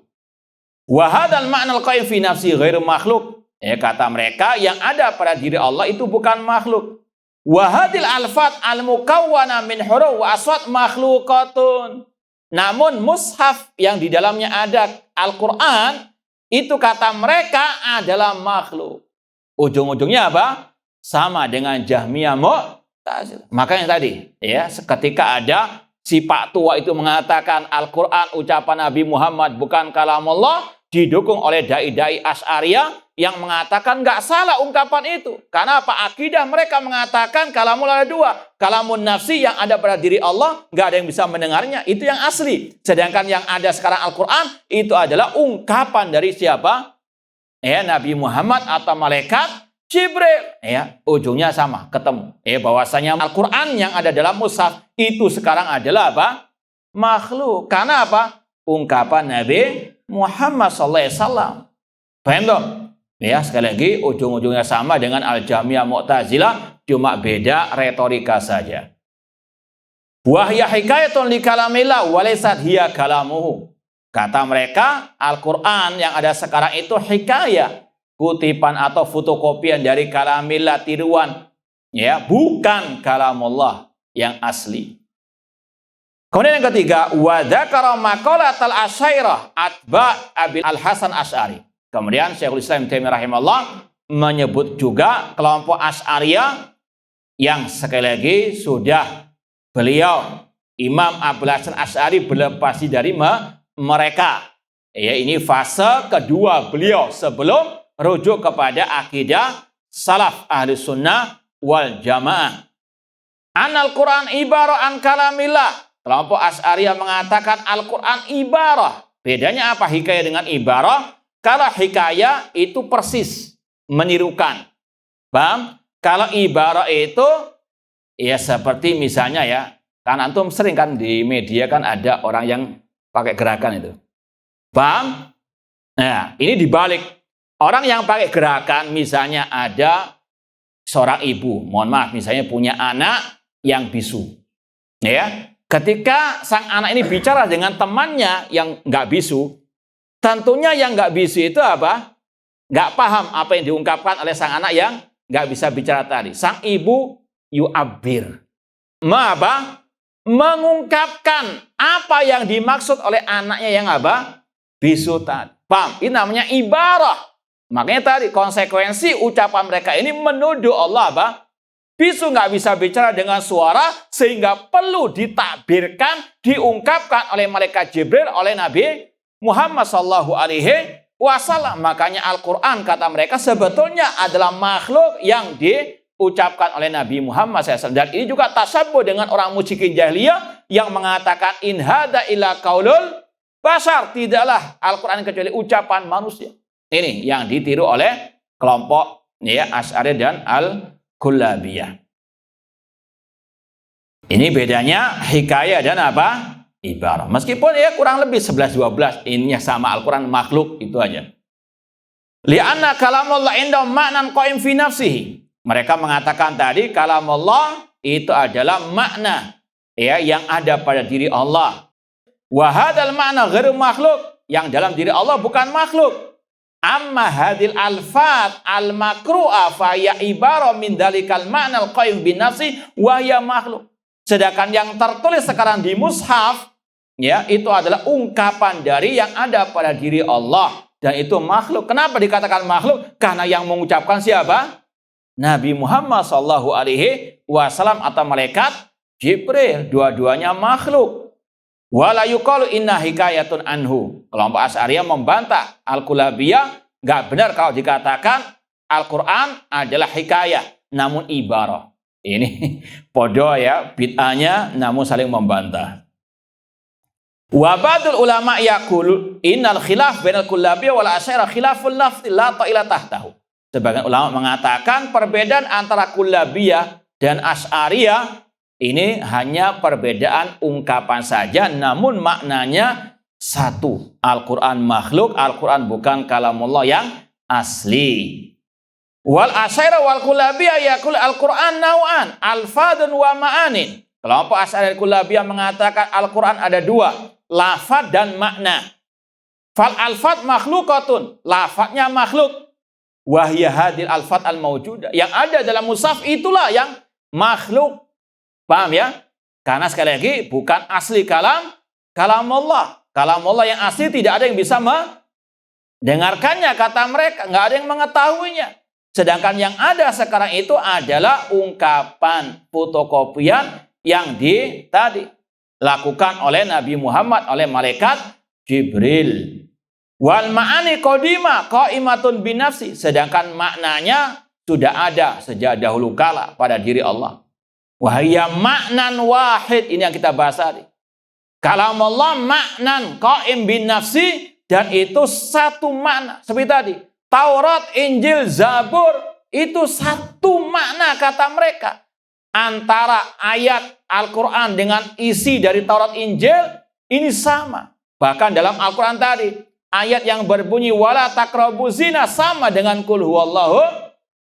Wa hadzal ma'nal qaim fi nafsi ghairu makhluk. Kata mereka yang ada pada diri Allah itu bukan makhluk. Wa hadil alfat al-mukawwana min huruf wa aswat makhluqatun. Namun mushaf yang di dalamnya ada Al-Quran itu kata mereka adalah makhluk. Ujung-ujungnya apa? Sama dengan Jahmiyah Mu'tazilah. Makanya tadi ketika ada si Pak Tua itu mengatakan Al-Quran ucapan Nabi Muhammad bukan kalamullah, didukung oleh dai-dai Asy'ariyah yang mengatakan nggak salah ungkapan itu. Karena apa? Akidah mereka mengatakan kalamullah ada dua. Kalamun nafsi yang ada pada diri Allah, nggak ada yang bisa mendengarnya. Itu yang asli. Sedangkan yang ada sekarang Al-Quran, itu adalah ungkapan dari siapa? Nabi Muhammad atau malaikat Jibril. Ujungnya sama, ketemu. Bahwasanya Al-Quran yang ada dalam mushaf, itu sekarang adalah apa? Makhluk. Karena apa? Ungkapan Nabi Muhammad SAW. Paham dong? Sekali lagi ujung-ujungnya sama dengan Al-Jahmiyah Mu'tazilah, cuma beda retorika saja. Wahya hikayatun li kalamillah wa laysat hiya kalamuhu. Kata mereka, Al-Quran yang ada sekarang itu hikayah, kutipan atau fotokopian dari kalamillah, tiruan, bukan kalamullah yang asli. Kemudian yang ketiga, wa dzakara maqalatal asyairah atba' Abi Al-Hasan Asy'ari. Kemudian Syekhul Islam Ibnu Taimiyah rahimahullah menyebut juga kelompok Asy'ariyah yang sekali lagi sudah beliau Imam Abul Hasan Asy'ari berlepas dari mereka. Ini fase kedua beliau sebelum rujuk kepada akidah salaf ahli sunnah wal jamaah. Anal Quran ibarah an kalamillah. Kelompok Asy'ariyah mengatakan Al-Quran ibarah. Bedanya apa hikayah dengan ibarah? Kalau hikayah itu persis menirukan. Paham? Kalau ibarah itu ya seperti misalnya ya, kan antum sering kan di media kan ada orang yang pakai gerakan itu. Paham? Nah, ini dibalik. Orang yang pakai gerakan misalnya ada seorang ibu, mohon maaf, misalnya punya anak yang bisu. Ya, ketika sang anak ini bicara dengan temannya yang nggak bisu, tentunya yang nggak bisu itu apa? Nggak paham apa yang diungkapkan oleh sang anak yang nggak bisa bicara tadi. Sang ibu yu'abbir. Apa? Mengungkapkan apa yang dimaksud oleh anaknya yang apa? Bisu tadi. Paham? Ini namanya ibarah. Makanya tadi konsekuensi ucapan mereka ini menuduh Allah apa? Bisu nggak bisa bicara dengan suara sehingga perlu ditakbirkan, diungkapkan oleh malaikat Jibril, oleh Nabi Muhammad Sallallahu Alaihi Wasallam. Makanya Al-Quran kata mereka sebetulnya adalah makhluk yang diucapkan oleh Nabi Muhammad SAW. Dan ini juga tasabbuh dengan orang musyrikin jahiliyah yang mengatakan in hada illa qaulul bashar, tidaklah Al-Quran kecuali ucapan manusia. Ini yang ditiru oleh kelompok ya Asy'ari dan Al-Kullabiyah. Ini bedanya hikayah dan apa? Ibarah. Meskipun ya kurang lebih 11-12, ininya sama, Al-Quran makhluk itu aja. Li'anna kalamullah indahum ma'nan qaim fi nafsihi. Mereka mengatakan tadi kalamullah itu adalah makna ya yang ada pada diri Allah. Wa hadzal ma'na ghairu makhluk, yang dalam diri Allah bukan makhluk. Amma hadil alfat al-makru'a fa ya ibarah min dalikal ma'nal qaim bin nafsi wa ya makhluk. Sedangkan yang tertulis sekarang di mushaf ya itu adalah ungkapan dari yang ada pada diri Allah dan itu makhluk. Kenapa dikatakan makhluk? Karena yang mengucapkan siapa? Nabi Muhammad sallallahu alaihi wasallam atau malaikat Jibril. Dua-duanya makhluk. Wala yuqalu inna hikayatun anhu. Kelompok Asy'ariyah membantah Al-Kullabiyah, nggak benar kalau dikatakan Al-Quran adalah hikayah, namun ibarah. Ini podo ya, bid'ahnya, namun saling membantah. Wa ba'dul ulama yaqulu innal khilaf bainal Kullabiyah wal Asy'ariyah khilaful lafzi la ta'ila tahtahu. Sebagian ulama mengatakan perbedaan antara Kullabiyah dan Asy'ariyah ini hanya perbedaan ungkapan saja, namun maknanya satu. Al-Quran makhluk, Al-Quran bukan kalamullah yang asli. Wal Asy'ariyah wal Kullabiyah yaqul Al-Quran nau'an, alfadun wa ma'anin. Kelompok Asy'ariyah dan Kullabiyah mengatakan Al-Quran ada dua, lafad dan makna. Fal alfad makhlukatun, lafadnya makhluk. Wahya hadil alfad al-mawjudah, yang ada dalam mushaf itulah yang makhluk. Paham ya? Karena sekali lagi bukan asli kalam Allah. Kalam Allah yang asli tidak ada yang bisa mendengarkannya, kata mereka. Nggak ada yang mengetahuinya. Sedangkan yang ada sekarang itu adalah ungkapan fotokopian yang dilakukan oleh Nabi Muhammad, oleh malaikat Jibril. Wal ma'ani qadima qaimatun binafsi. Sedangkan maknanya sudah ada sejak dahulu kala pada diri Allah. Wahya maknan wahid, ini yang kita bahas tadi. Kalam Allah maknan qaim bin nafsi, dan itu satu makna. Seperti tadi, Taurat, Injil, Zabur, itu satu makna kata mereka. Antara ayat Al-Quran dengan isi dari Taurat, Injil, ini sama. Bahkan dalam Al-Quran tadi, ayat yang berbunyi wala taqrabu zina sama dengan qul huwallahu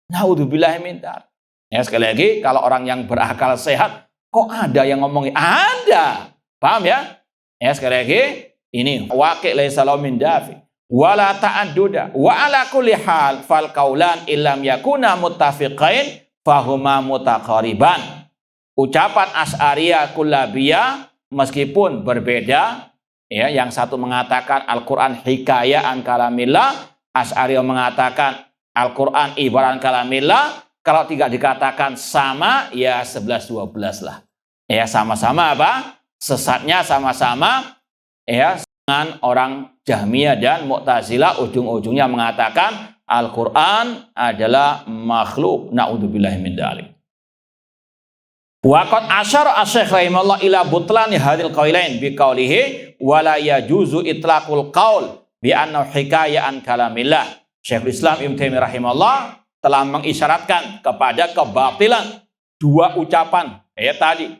naudzubillahi min dzalik. Ya, sekali lagi, kalau orang yang berakal sehat, kok ada yang ngomongin? Ada. Paham ya? Ya, sekali lagi, ini waqi' laisa lahu min dafi. Wala ta'adduda. Wa ala kulli hal fal qaulan illam yakuna muttafiqain fahuma mutaqariban. Ucapan Asy'ariyah Kullabiyah meskipun berbeda, ya, yang satu mengatakan Al-Quran hikayah an kalamillah, Asy'ariyah mengatakan Al-Quran ibarat kalamillah. Kalau tidak dikatakan sama, ya 11-12 lah. Ya sama-sama apa? Sesatnya sama-sama ya dengan orang Jahmiyah dan Mu'tazilah, ujung-ujungnya mengatakan Al-Quran adalah makhluk. Na'udzubillahi min dzalik. Wa qad asyara asy-Syaikh rahimallahu ila butlani hadil qailain bi qaulihi wa la yajuzu itlaqul qaul bi anna hikayah an kalamillah. Syekhul Islam Ibnu Taimiyah rahimallahu telah mengisyaratkan kepada kebatilan dua ucapan tadi.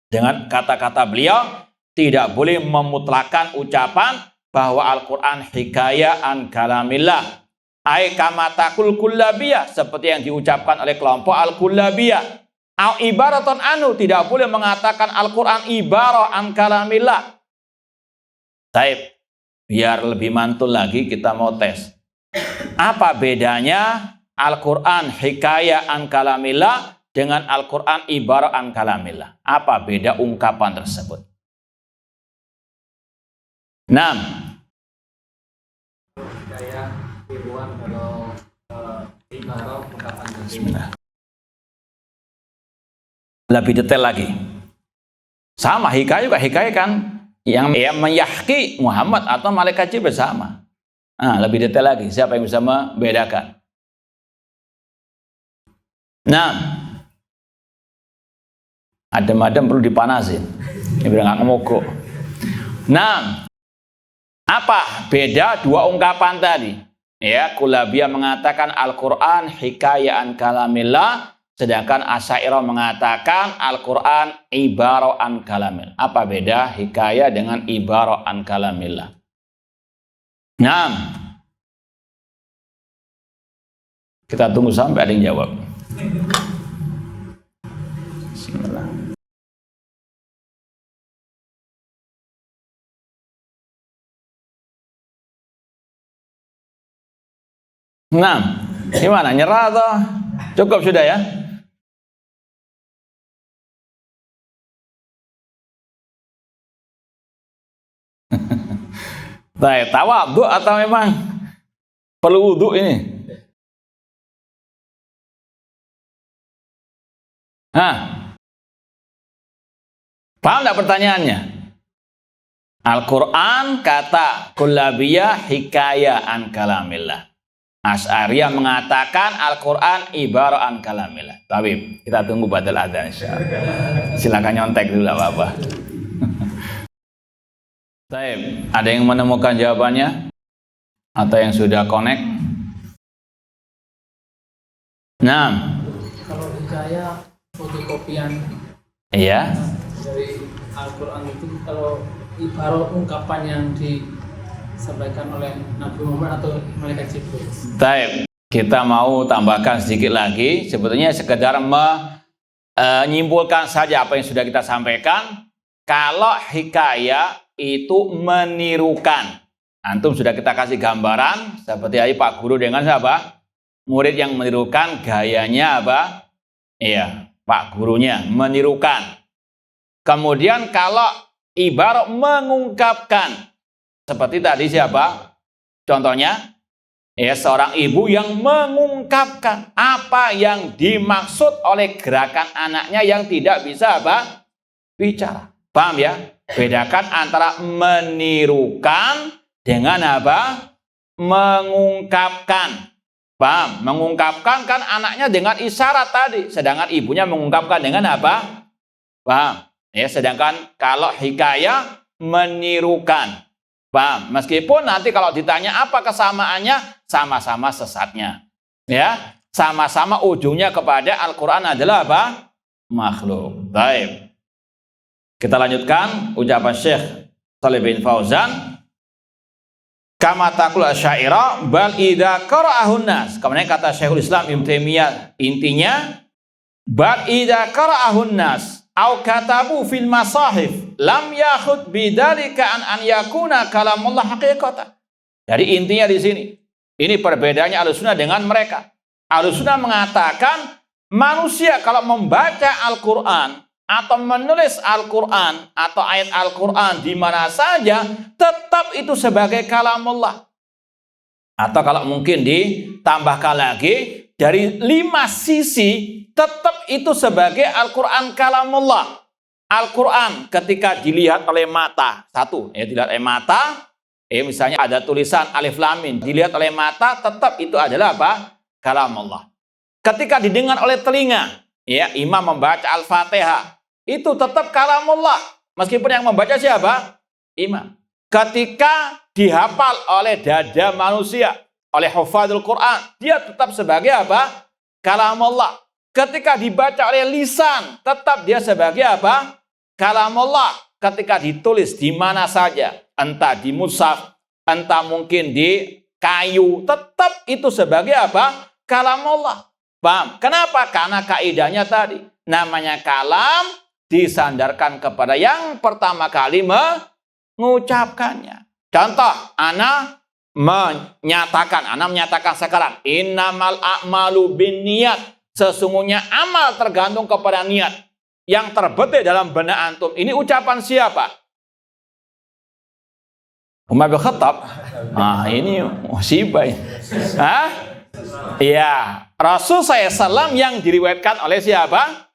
Dengan kata-kata beliau, tidak boleh memutlakan ucapan bahwa Al-Quran hikayah an kalamillah. Ai kama takul kullabiyah, seperti yang diucapkan oleh kelompok Al-Kullabiyah. Au ibaraton anu, tidak boleh mengatakan Al-Quran ibarah an kalamillah. Taib, biar lebih mantul lagi kita mau tes. Apa bedanya Al-Quran hikayah an kalamillah dengan Al-Quran ibarah an kalamillah? Apa beda ungkapan tersebut? 6. Hikayah ribuan kalau ibarah ungkapan Bismillah. Lebih detail lagi. Sama hikayah juga hikayah kan yang menyahki Muhammad atau malaikat Jibril bersama. Nah, lebih detail lagi. Siapa yang bisa membedakan? Nah, adem-adem perlu dipanasin. Ini biar nggak ngemogok. Nah, apa beda dua ungkapan tadi? Ya, Kullabiyah mengatakan Al-Quran hikayah an kalamillah, sedangkan Asy'ariyah mengatakan Al-Quran ibarah an kalamillah. Apa beda hikayah dengan ibarah an kalamillah? Nah, kita tunggu sampai ada yang jawab. Bismillah. Nah, gimana? Nyerah atau cukup sudah ya? Baik, tawadhu atau memang perlu wudu ini? Paham tidak pertanyaannya? Al-Quran kata Kullabiyah hikayah an kalamillah. Asy'ariyah mengatakan Al-Quran ibarah an kalamillah. Tabib, kita tunggu badal adzan insyaallah. Silakan nyontek dulu apa-apa. Baik, ada yang menemukan jawabannya? Atau yang sudah connect? Nah, kalau hikayah fotokopian iya. dari Al-Quran itu, kalau ibarat ungkapan yang disampaikan oleh Nabi Muhammad atau malaikat Jibril. Baik, kita mau tambahkan sedikit lagi. Sebetulnya sekedar menyimpulkan saja apa yang sudah kita sampaikan. Kalau hikayah itu menirukan. Antum sudah kita kasih gambaran seperti aja Pak Guru dengan siapa? Murid yang menirukan gayanya apa? Iya, Pak gurunya menirukan. Kemudian kalau ibarat mengungkapkan, seperti tadi siapa? Contohnya, ya seorang ibu yang mengungkapkan apa yang dimaksud oleh gerakan anaknya yang tidak bisa apa? Bicara. Paham ya? Bedakan antara menirukan dengan apa? Mengungkapkan. Paham? Mengungkapkan kan anaknya dengan isyarat tadi, sedangkan ibunya mengungkapkan dengan apa? Paham? Ya, sedangkan kalau hikayah menirukan. Paham? Meskipun nanti kalau ditanya apa kesamaannya, sama-sama sesatnya. Ya, sama-sama ujungnya kepada Al-Qur'an adalah apa? Makhluk. Baik. Kita lanjutkan ucapan Syekh Shalih bin Fauzan. Kama taqul Asy'ariyah bal idza qara'ahun nas. Kemudian kata Syekhul Islam Ibnu Taimiyah, intinya bal idza qara'ahun nas au katabu fil masahif lam yakhud bidzalika an yakuna kalamullah haqiqatan. Jadi intinya di sini. Ini perbedaannya Ahlussunnah dengan mereka. Ahlussunnah mengatakan manusia kalau membaca Al-Qur'an atau menulis Al-Quran atau ayat Al-Quran di mana saja, tetap itu sebagai kalamullah. Atau kalau mungkin ditambahkan lagi, dari 5 sisi, tetap itu sebagai Al-Quran kalamullah. Al-Quran ketika dilihat oleh mata, satu, ya dilihat oleh mata, misalnya ada tulisan alif lam mim, dilihat oleh mata, tetap itu adalah apa? Kalamullah. Ketika didengar oleh telinga, ya imam membaca Al-Fatihah, itu tetap kalamullah. Meskipun yang membaca siapa? Imam. Ketika dihafal oleh dada manusia, oleh hufadzul Quran, dia tetap sebagai apa? Kalamullah. Ketika dibaca oleh lisan, tetap dia sebagai apa? Kalamullah. Ketika ditulis di mana saja, entah di mushaf, entah mungkin di kayu, tetap itu sebagai apa? Kalamullah. Paham? Kenapa? Karena kaidahnya tadi, namanya kalam disandarkan kepada yang pertama kali mengucapkannya. Contoh, ana menyatakan sekarang, innamal a'malu binniyat. Sesungguhnya amal tergantung kepada niat. Yang terbetik dalam benak antum, ini ucapan siapa? Umar bin Khattab. Nah, ini musibah. Hah? Ya, Rasul SAW yang diriwayatkan oleh siapa?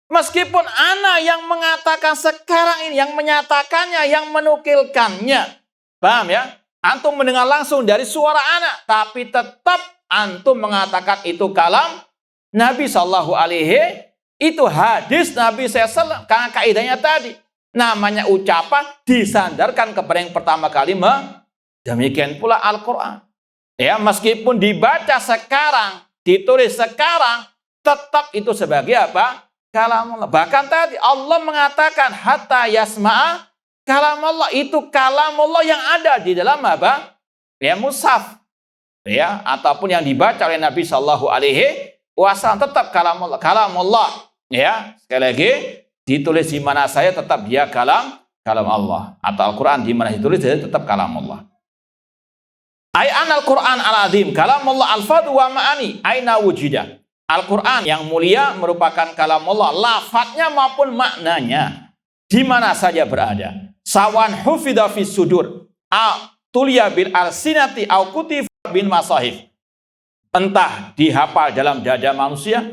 Meskipun ana yang mengatakan sekarang ini, yang menyatakannya, yang menukilkannya. Paham ya? Antum mendengar langsung dari suara anak, tapi tetap antum mengatakan itu kalam Nabi Shallallahu Alaihi, itu hadis Nabi SAW. Karena kaidahnya tadi, namanya ucapan disandarkan kepada yang pertama kali. Demikian pula Al-Quran. Ya, meskipun dibaca sekarang, ditulis sekarang, tetap itu sebagai apa? Kalamullah. Bahkan tadi Allah mengatakan hatta yasma'a kalamullah, itu kalamullah yang ada di dalam apa? Ya, mushaf. Ya, ataupun yang dibaca oleh Nabi Shallallahu Alaihi Wasallam, tetap kalamullah. Kalamullah. Ya, sekali lagi, ditulis di mana saya tetap dia kalam Allah. Atau Al-Quran di mana ditulis dia tetap kalamullah. Ayat Al-Quran al-azim kalamullah al-fadhu wa ma'ani aina wujida. Al-Quran yang mulia merupakan kalamullah, lafadznya maupun maknanya di mana saja berada. Sawan hufidha fis sudur tulia bil alsinati au kutif bin masahif. Entah dihafal dalam dada manusia,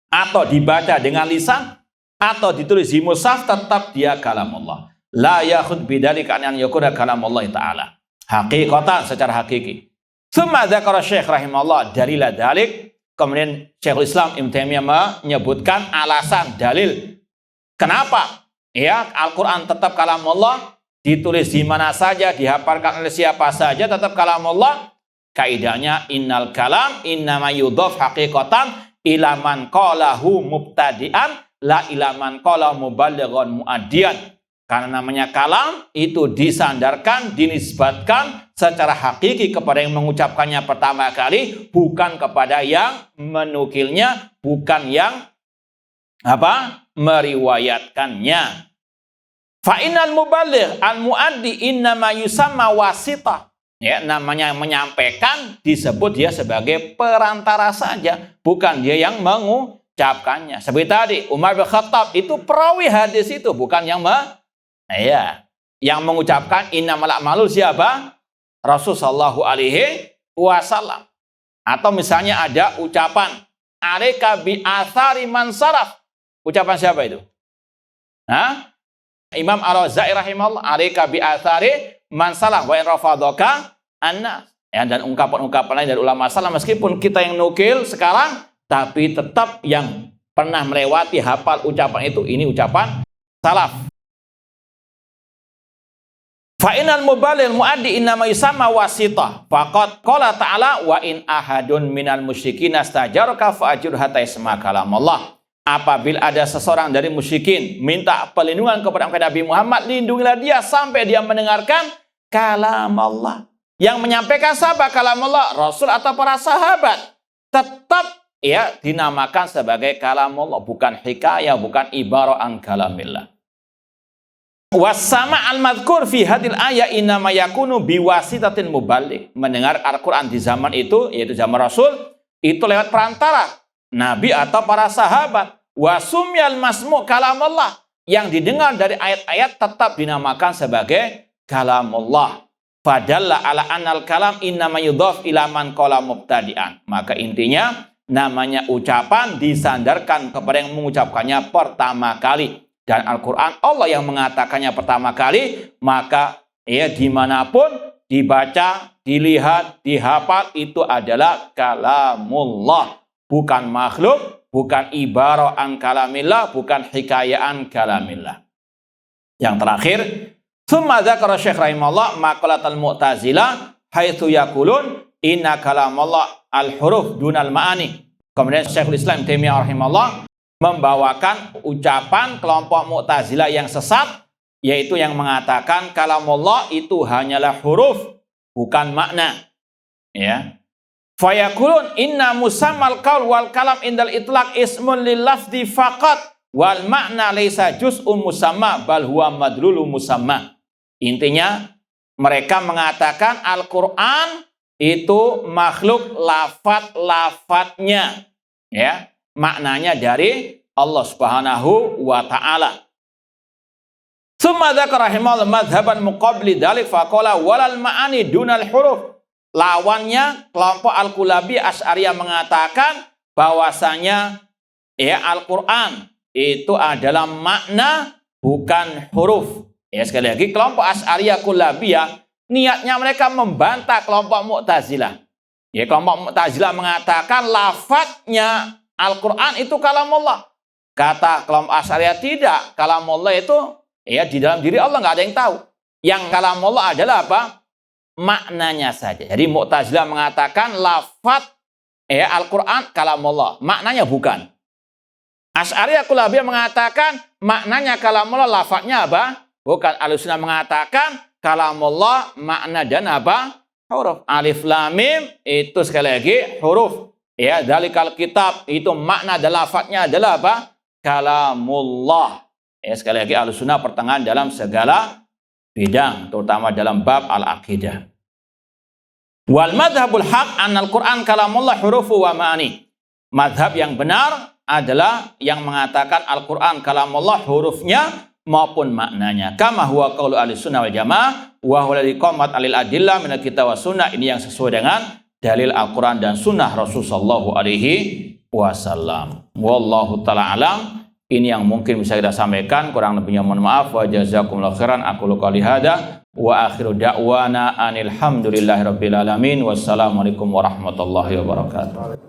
atau dibaca dengan lisan, atau ditulis di mushaf, tetap dia kalamullah. La yakhud bidzalika an yakuna kalamullah ta'ala. Hakikatan, secara hakiki. Tsumma dzakara Syekh rahimahullah dalila dzalik. Kemudian Syekhul Islam Ibnu Taimiyah menyebutkan alasan dalil kenapa ya Al-Quran tetap kalamullah, ditulis di mana saja, dihafalkan oleh siapa saja, tetap kalamullah. Kaidahnya innal kalam innama yudhaf haqiqatan ila man qalahu mubtadi'an la ila man qalahu muballighan muaddiyan. Karena namanya kalam itu disandarkan, dinisbatkan secara hakiki kepada yang mengucapkannya pertama kali, bukan kepada yang menukilnya, bukan yang meriwayatkannya. Fa innal muballigh al muaddi innama yusamma wasitah. Ya, namanya menyampaikan disebut dia sebagai perantara saja, bukan dia yang mengucapkannya. Seperti tadi Umar bin Khattab itu perawi hadis itu, bukan yang yang mengucapkan innamal a'malu siapa? Rasulullah sallallahu alaihi wasallam. Atau misalnya ada ucapan alaika bi athari man saraf. Ucapan siapa itu? Imam Al-Auza'i rahimahullah, alaika bi athari man salaf wa in rafadaka annas. Ya, dan ungkapan-ungkapan lain dari ulama salaf, meskipun kita yang nukil sekarang, tapi tetap yang pernah melewati hafal ucapan itu, ini ucapan salaf. Fa innal muballigh muaddi innama yusamma wasitah. Faqad qala ta'ala wa in ahadun minal musyrikin astajaraka fa'ajur hatta yasma kalamullah. Apabila ada seseorang dari musyrikin minta perlindungan kepada Nabi Muhammad, lindungilah dia sampai dia mendengarkan kalam Allah. Yang menyampaikan siapa kalam Allah? Rasul atau para sahabat. Tetap ya dinamakan sebagai kalam Allah, bukan hikayah, bukan ibarah an kalamillah. Wasama al-madhkur fi hadil ayat innama yakunu biwasitatin muballigh. Mendengar Al-Quran di zaman itu, yaitu zaman Rasul, itu lewat perantara Nabi atau para sahabat. Wasumyal masmu' kalamullah. Yang didengar dari ayat-ayat tetap dinamakan sebagai kalamullah. Fadalla ala anal kalam innama yudhaf ila man qala mubtadi'an. Maka intinya namanya ucapan disandarkan kepada yang mengucapkannya pertama kali. Dan Al-Quran Allah yang mengatakannya pertama kali, maka ya dimanapun dibaca, dilihat, dihafal, itu adalah kalamullah. Bukan makhluk, bukan ibarah an kalamillah, bukan hikayaan kalamillah. Yang terakhir, tsumma dzakara Syekh rahimahullah maqalatul Mu'tazilah haitsu yaqulun inna kalamallah al-huruf dunal ma'ani. Kemudian Syekhul Islam Taimiyah rahimahullah membawakan ucapan kelompok Mu'tazilah yang sesat, yaitu yang mengatakan kalamullah itu hanyalah huruf, bukan makna. Ya. Fayaqulun inna musammal qaul wal kalam indal itlaq ismun lil lafzi faqat wal makna laisa juz'un musamma bal huwa madlulu musamma. Intinya mereka mengatakan Al-Qur'an itu makhluk lafaz-lafaznya, ya, maknanya dari Allah Subhanahu wa taala. Tsumma dzakara rahimahullah madzhaban muqabli dzalik faqala walal ma'ani dunal huruf. Lawannya kelompok Al-Kullabi Asy'ariyah mengatakan bahwasanya ya Al-Qur'an itu adalah makna bukan huruf. Ya, sekali lagi kelompok Asy'ariyah Kullabiyah niatnya mereka membantah kelompok Mu'tazilah. Ya, kelompok Mu'tazilah mengatakan lafadznya Al-Qur'an itu kalamullah. Kata kelompok Asy'ariyah tidak, kalamullah itu ya di dalam diri Allah, nggak ada yang tahu. Yang kalamullah adalah apa? Maknanya saja. Jadi Mu'tazilah mengatakan lafadz ya Al-Qur'an kalamullah, maknanya bukan. Asy'ariyah Kullabiyah mengatakan maknanya kalamullah, lafadznya apa? Bukan. Ahlussunnah mengatakan kalamullah makna dan apa? Huruf. Alif lam mim itu sekali lagi huruf. Ya, dzalikal kitab itu makna dan lafadznya adalah apa? Kalamullah. Ya, sekali lagi Ahlussunnah pertengahan dalam segala bidang, terutama dalam bab al-aqidah. Wal madhabul haq annal Qur'an kalamullah hurufu wa ma'ani. Madhab yang benar adalah yang mengatakan Al-Qur'an kalamullah hurufnya maupun maknanya. Kama huwa qaulu ahlussunnah wal jamaah wa huwa alladhi qamat alil adillah minal kitab was sunnah. Ini yang sesuai dengan dalil Al-Qur'an dan sunnah Rasul sallallahu alaihi wasallam. Wallahu taala alam. Ini yang mungkin bisa kita sampaikan, kurang lebihnya mohon maaf. Wa jazakumullahu khairan. Aqulu qouli hadza wa akhiru da'wana anil hamdulillahirabbil alamin. Wassalamualaikum warahmatullahi wabarakatuh.